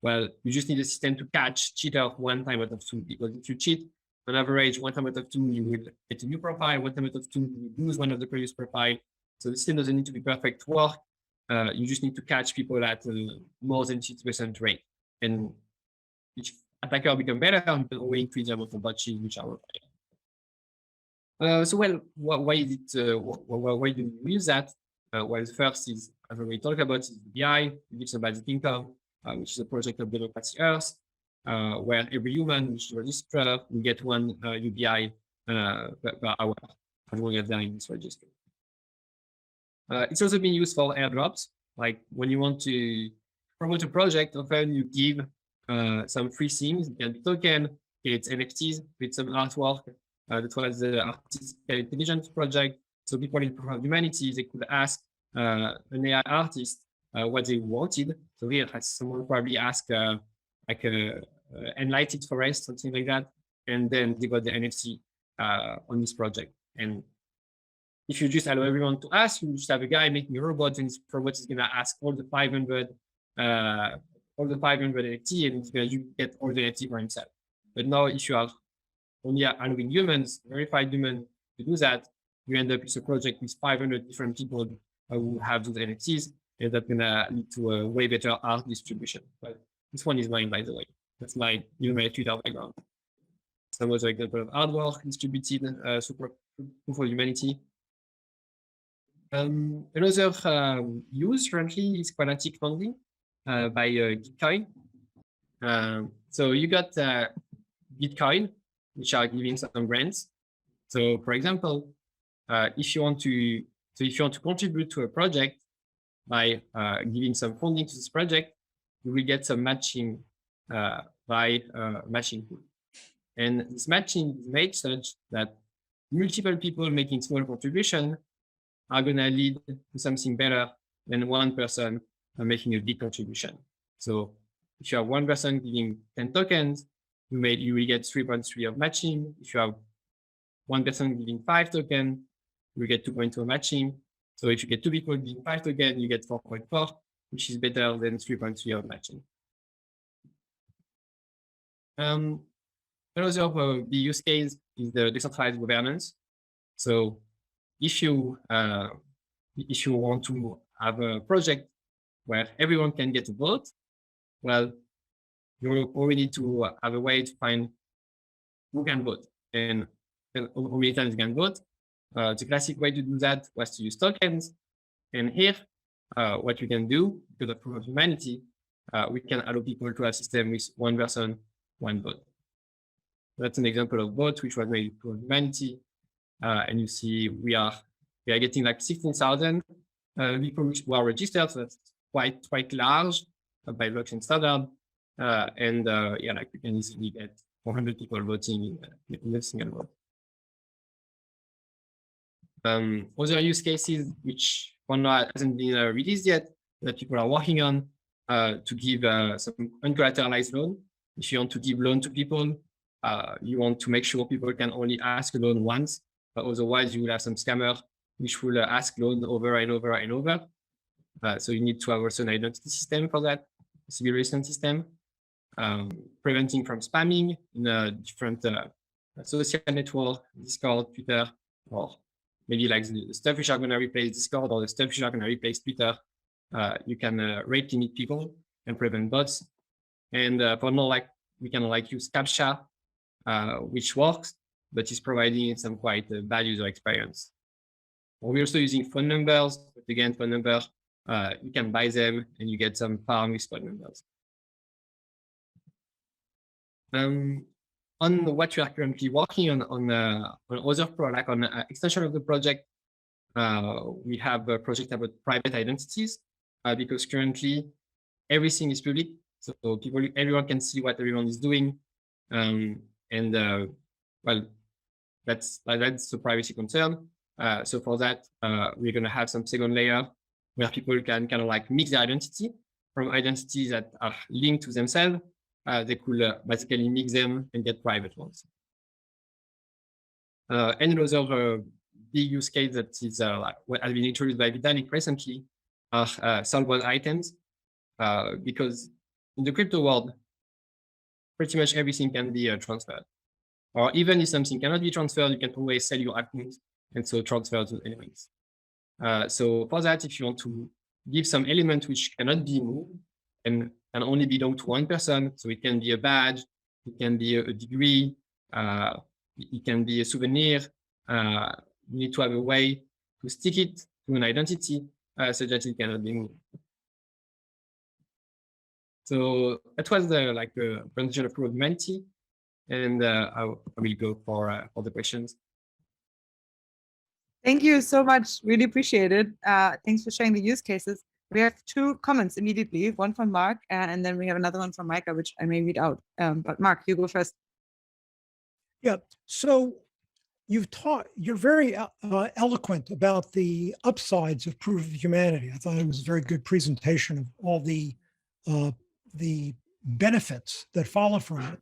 well, you just need a system to catch cheater one time out of two, because if you cheat, on average, one time out of two, you will get a new profile, one time out of two, you will lose one of the previous profile. So the system doesn't need to be perfect to work. You just need to catch people at more than 60% rate. And attacker become better, you can always increase the amount of batches which are required. So well, why is it? Why do we use that? Well, first is, as we talked about, is UBI, Universal Basic Income, which is a project of Democracy Earth, where every human which is registered will get one UBI per hour as long as they're in this register. It's also been used for airdrops. Like when you want to promote a project, often you give some free themes, it can be token, it's NFTs with some artwork. That was the artistic intelligence project. So people in humanities, they could ask an AI artist what they wanted. So here, someone probably asked like a enlightened forest, something like that, and then they got the NFT on this project. And if you just allow everyone to ask, you just have a guy making a robot, and this robot is gonna ask all the 500 NFT, and it's gonna get all the NFT for himself. But now, if you are only allowing humans, verified humans, to do that, you end up with a project with 500 different people who have those NFTs, and that's gonna lead to a way better art distribution. But this one is mine, by the way. That's my Twitter background. Some other example of artwork distributed super for humanity. Another use currently is quadratic funding by Gitcoin. So you got Gitcoin, which are giving some grants. So, for example, if you want to contribute to a project by giving some funding to this project, you will get some matching by matching pool. And this matching is made such that multiple people making small contribution are going to lead to something better than one person making a big contribution. So if you have one person giving 10 tokens, you will get 3.3 of matching. If you have one person giving 5 tokens, you will get 2.2 of matching. So if you get 2 people giving 5 tokens, you get 4.4, which is better than 3.3 of matching. Another big use case is the decentralized governance. So if you want to have a project where everyone can get a vote, well, you already need to have a way to find who can vote and how many times you can vote. The classic way to do that was to use tokens. And here, what we can do, because of proof of humanity, we can allow people to have a system with one person, one vote. That's an example of vote which was made with proof of humanity. And you see we are getting like 16,000 people who are registered, so that's quite large by blockchain standard. Yeah, like we can easily get 400 people voting in a single vote. Other use cases which one hasn't been released yet, that people are working on to give some uncollateralized loan. If you want to give loan to people, you want to make sure people can only ask a loan once. Otherwise, you will have some scammer which will ask loan over and over and over. So you need to have also an identity system for that, a civil resistance system, preventing from spamming in a different social network, Discord, Twitter, or maybe like the stuff which are going to replace Discord or the stuff which are going to replace Twitter. You can rate limit people and prevent bots. And for now, like we can like use CAPTCHA, which works, but is providing some quite bad user experience. We're also using phone numbers, but again, phone numbers, you can buy them and you get some farm with phone numbers. On what we are currently working on other product, on extension of the project, we have a project about private identities, because currently everything is public, so everyone can see what everyone is doing, well, that's the privacy concern. So for that, we're going to have some second layer where people can kind of like mix their identity from identities that are linked to themselves. They could basically mix them and get private ones. And another big use case that is like what has been introduced by Vitalik recently are solvable items, because in the crypto world, pretty much everything can be transferred. Or even if something cannot be transferred, you can always sell your account and so transfer those elements. So for that, if you want to give some element which cannot be moved and can only belong to one person, so it can be a badge, it can be a degree, it can be a souvenir. You need to have a way to stick it to an identity so that it cannot be moved. So that was the presentation of proof of humanity, and I will go for the questions. Thank you so much. Really appreciate it. Thanks for sharing the use cases. We have 2 comments immediately, one from Mark, and then we have another one from Micah, which I may read out. But Mark, you go first. Yeah. So you're very eloquent about the upsides of proof of humanity. I thought it was a very good presentation of all the benefits that follow from it.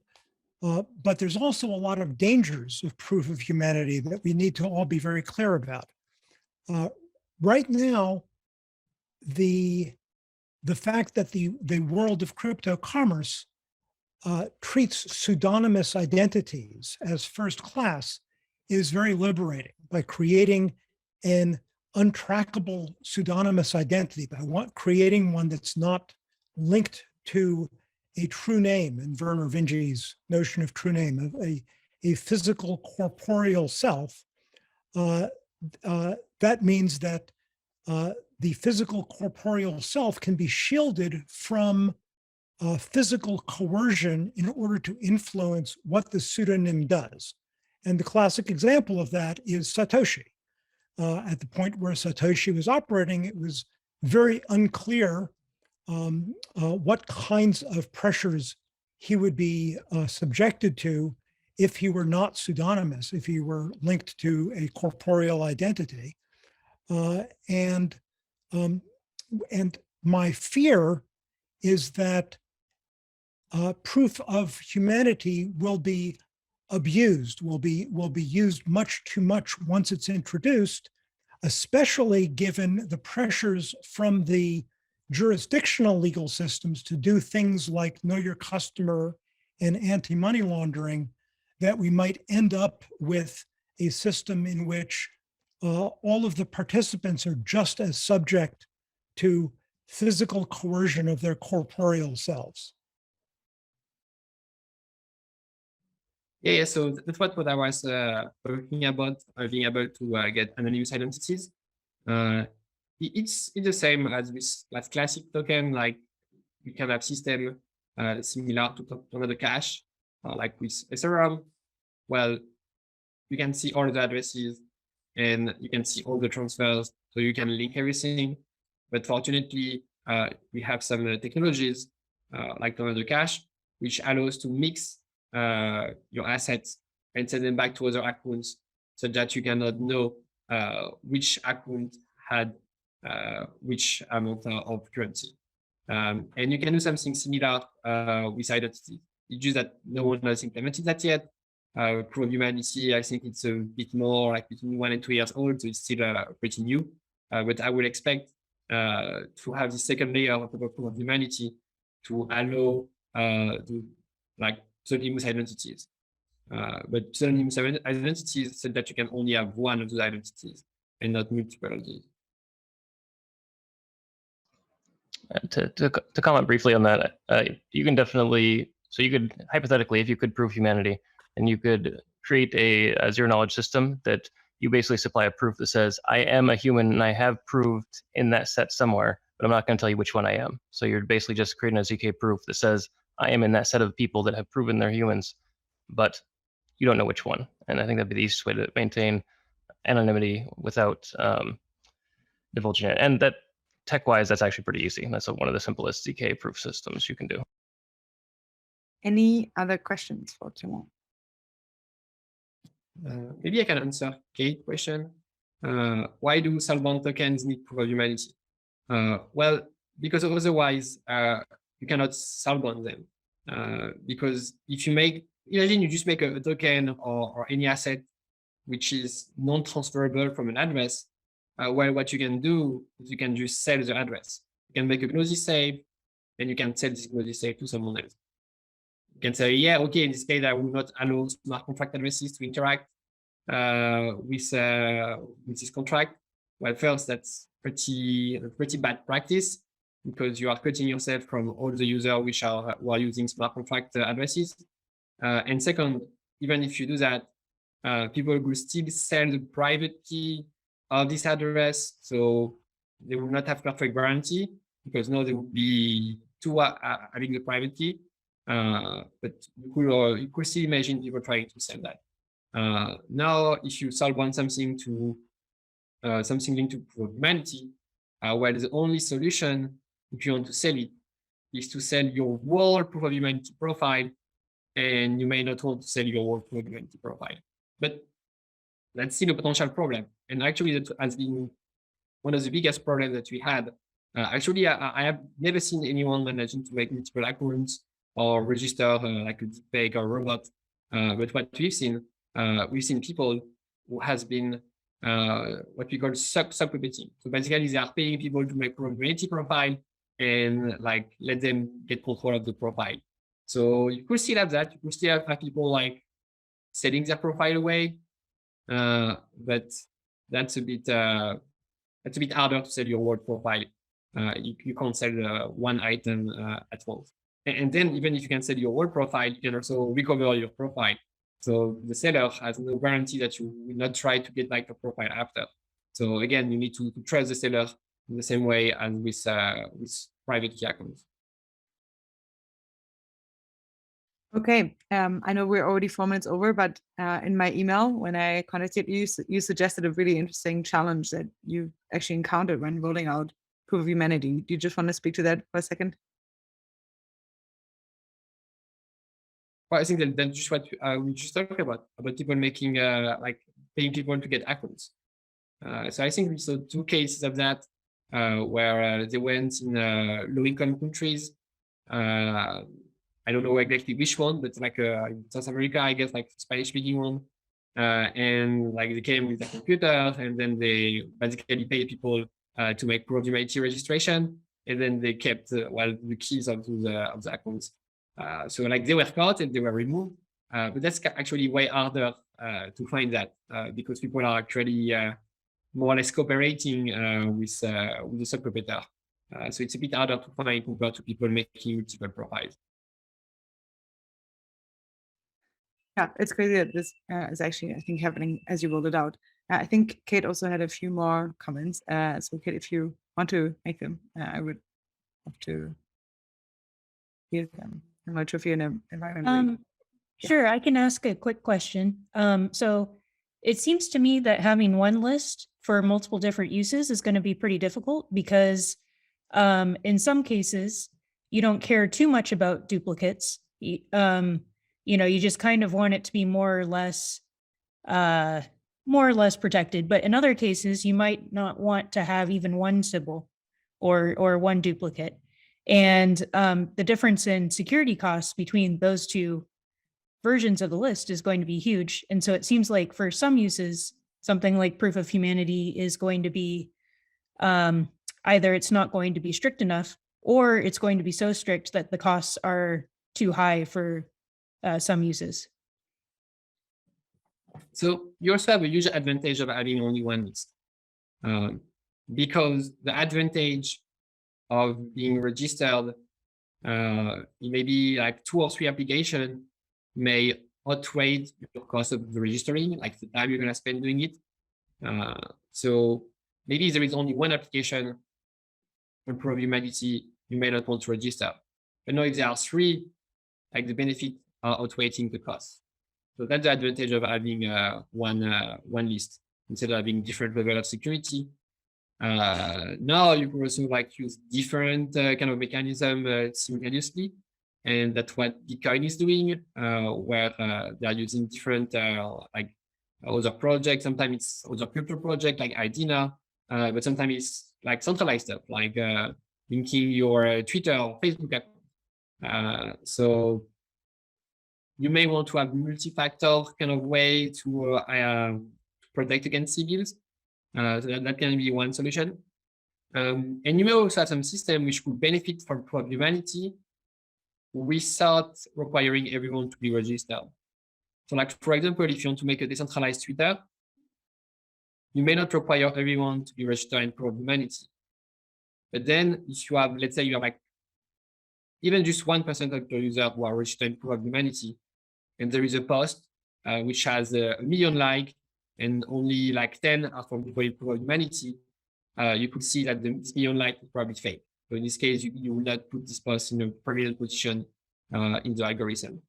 But there's also a lot of dangers of proof of humanity that we need to all be very clear about. Right now, the fact that the world of crypto commerce treats pseudonymous identities as first class is very liberating by creating an untrackable pseudonymous identity, by creating one that's not linked to a true name, in Werner Vinge's notion of true name, a physical corporeal self. That means that the physical corporeal self can be shielded from physical coercion in order to influence what the pseudonym does. And the classic example of that is Satoshi. At the point where Satoshi was operating, it was very unclear what kinds of pressures he would be subjected to if he were not pseudonymous, if he were linked to a corporeal identity. And my fear is that proof of humanity will be abused, will be used much too much once it's introduced, especially given the pressures from the jurisdictional legal systems to do things like know your customer and anti-money laundering, that we might end up with a system in which all of the participants are just as subject to physical coercion of their corporeal selves. Yeah, so that's what I was talking about, being able to get anonymous identities. It's the same as with classic token, like we can have system similar to another cache, like with Ethereum. Well, you can see all the addresses and you can see all the transfers, so you can link everything. But fortunately, we have some technologies like another cache, which allows to mix your assets and send them back to other accounts, so that you cannot know which account had which amount of currency. And you can do something similar with identity. It's just that no one has implemented that yet. Proof of humanity, I think it's a bit more like between 1 and 2 years old, so it's still pretty new. But I would expect to have the second layer of proof of humanity to allow pseudonymous identities. But pseudonymous identities said that you can only have one of those identities and not multiple of these. To comment briefly on that, you can definitely, so you could hypothetically, if you could prove humanity, and you could create a zero knowledge system that you basically supply a proof that says, I am a human and I have proved in that set somewhere, but I'm not going to tell you which one I am. So you're basically just creating a ZK proof that says, I am in that set of people that have proven they're humans, but you don't know which one. And I think that'd be the easiest way to maintain anonymity without divulging it. And that tech-wise, that's actually pretty easy. That's one of the simplest ZK proof systems you can do. Any other questions for Clément? Maybe I can answer Kate's question. Why do soulbound tokens need proof of humanity? Well, because otherwise you cannot soulbound them. Because if you imagine you just make a token or any asset which is non-transferable from an address, well, what you can do is you can just sell the address. You can make a Gnosis save, and you can sell this Gnosis save to someone else. You can say, yeah, okay, in this case, I will not allow smart contract addresses to interact with this contract. Well, first, that's pretty bad practice, because you are cutting yourself from all the users who are using smart contract addresses. And second, even if you do that, people will still sell the private key of this address, so they will not have perfect guarantee because now they will be two having the private key. But you could still imagine people trying to sell that. Now, if you want something to something linked to proof of humanity, well, the only solution if you want to sell it is to sell your whole proof of humanity profile, and you may not want to sell your whole proof of humanity profile. But that's still a potential problem. And actually, that has been one of the biggest problems that we had. Actually, I have never seen anyone managing to make multiple accounts or register like a deepfake or robot. But what we've seen people who has been what we call subcommitting. So basically, they are paying people to make probability profile and like let them get control of the profile. So you could still have that. You could still have people like selling their profile away, but that's a bit harder to sell your whole profile. You can't sell one item at once. And then even if you can sell your whole profile, you can also recover your profile. So the seller has no guarantee that you will not try to get like a profile after. So again, you need to trust the seller in the same way as with private key accounts. Okay, I know we're already 4 minutes over, but in my email, when I contacted you, you suggested a really interesting challenge that you actually encountered when rolling out Proof of Humanity. Do you just want to speak to that for a second? Well, I think that's just what we just talked about people making like paying people to get accounts. So I think we saw 2 cases of that where they went in low-income countries. I don't know exactly which one, but like in South America, I guess like Spanish-speaking one. And like they came with a computer, and then they basically paid people to make proof of humanity registration, and then they kept the keys of the accounts. So like they were caught and they were removed, but that's actually way harder to find that because people are actually more or less cooperating with the subcomputer. So it's a bit harder to find compared to people making multiple profiles. Yeah, it's crazy that this is actually, I think, happening as you rolled it out. I think Kate also had a few more comments. So Kate, if you want to make them, I would love to hear them. I'm not sure if you're in an environment. Sure, I can ask a quick question. So it seems to me that having one list for multiple different uses is going to be pretty difficult because in some cases, you don't care too much about duplicates. You just kind of want it to be more or less protected. But in other cases, you might not want to have even one symbol or one duplicate. And the difference in security costs between those two versions of the list is going to be huge. And so it seems like for some uses, something like proof of humanity is going to be either it's not going to be strict enough, or it's going to be so strict that the costs are too high for some uses. So you also have a huge advantage of having only one list, because the advantage of being registered in maybe like 2 or 3 applications may outweigh your cost of the registering, like the time you're going to spend doing it. So maybe there is only one application for Proof of Humanity you may not want to register. But now if there are 3, like the benefit are outweighing the cost. So that's the advantage of having one list instead of having different level of security. Now you can also like use different kind of mechanism simultaneously, and that's what Bitcoin is doing, where they are using different like other projects. Sometimes it's other crypto project like Idina, but sometimes it's like centralized stuff like linking your Twitter or Facebook account. So you may want to have multi-factor kind of way to protect against civils. So that can be one solution. And you may also have some system which could benefit from Proof of Humanity without requiring everyone to be registered. So like, for example, if you want to make a decentralized Twitter, you may not require everyone to be registered in Proof of Humanity. But then if you have, let's say you have like even just 1% of your users who are registered in Proof of Humanity, and there is a post which has a million likes and only like 10 are from people in proof of humanity, you could see that this million like is probably fake. So in this case, you will not put this post in a prominent position in the algorithm.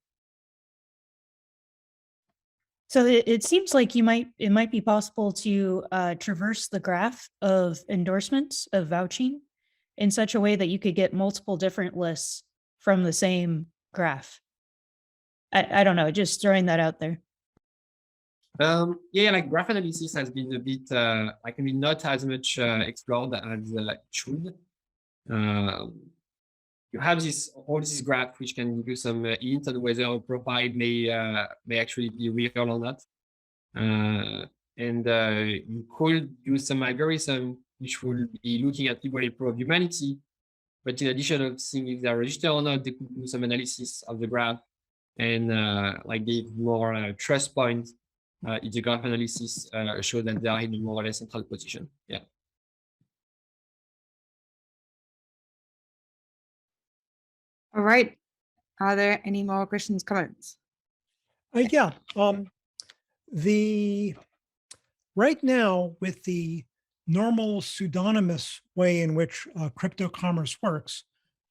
So it seems like it might be possible to traverse the graph of endorsements of vouching in such a way that you could get multiple different lists from the same graph. I don't know, just throwing that out there. Yeah, like graph analysis has been a bit, like, I mean, not as much explored as it should. You have all this graph which can give you some hint on whether a profile may actually be real or not. And you could use some algorithm which will be looking at people in proof of humanity. But in addition of seeing if they're registered or not, they could do some analysis of the graph and like give more trust points if the graph analysis show that they are in a more or less central position. Yeah. All right. Are there any more questions, comments? Yeah. Right now, with the normal pseudonymous way in which crypto commerce works,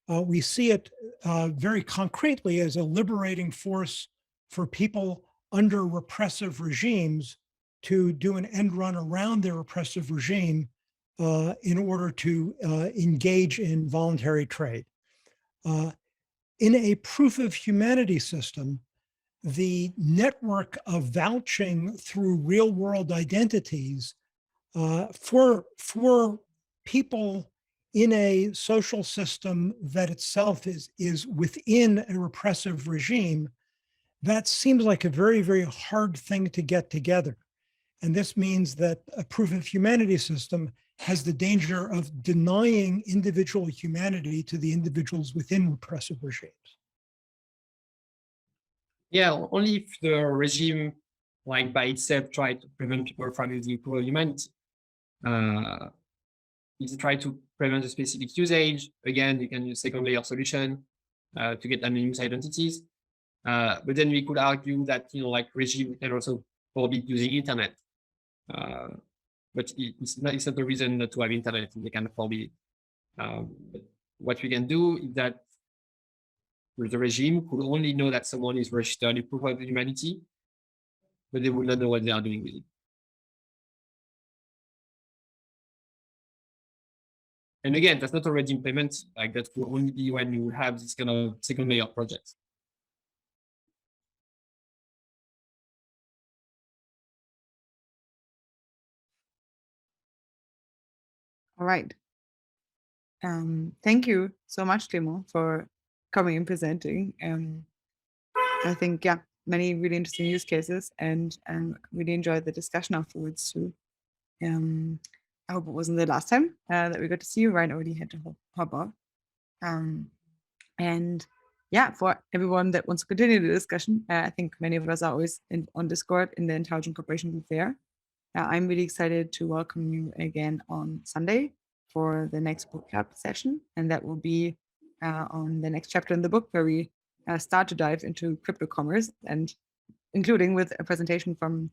we see it very concretely as a liberating force for people under repressive regimes to do an end run around their repressive regime in order to engage in voluntary trade. In a proof of humanity system, the network of vouching through real world identities for people in a social system that itself is within a repressive regime, that seems like a very, very hard thing to get together. And this means that a proof of humanity system has the danger of denying individual humanity to the individuals within repressive regimes. Yeah, only if the regime, like by itself, try to prevent people from using proof of humanity. If you try to prevent a specific usage, again, you can use second layer solution to get anonymous identities. But then we could argue that, like regime can also forbid using internet. But it's not the reason not to have internet. They can forbid it. But what we can do is that the regime could only know that someone is registered in proof of humanity, but they would not know what they are doing with it. And again, that's not already implemented. Like that will only be when you have this kind of second layer projects. All right. Thank you so much, Clément, for coming and presenting. I think, yeah, many really interesting use cases, and really enjoyed the discussion afterwards too. I hope it wasn't the last time that we got to see you. Ryan already had to hop off. And yeah, for everyone that wants to continue the discussion, I think many of us are always on Discord in the Intelligent Cooperation Group there. I'm really excited to welcome you again on Sunday for the next book club session, and that will be on the next chapter in the book, where we start to dive into crypto commerce, and including with a presentation from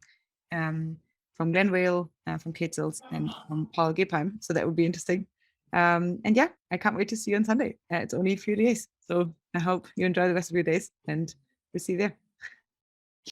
Glenn Whale, from Kate Sills, and from Paul Gepheim. So that would be interesting. And yeah, I can't wait to see you on Sunday. It's only a few days, so I hope you enjoy the rest of your days, and we'll see you there.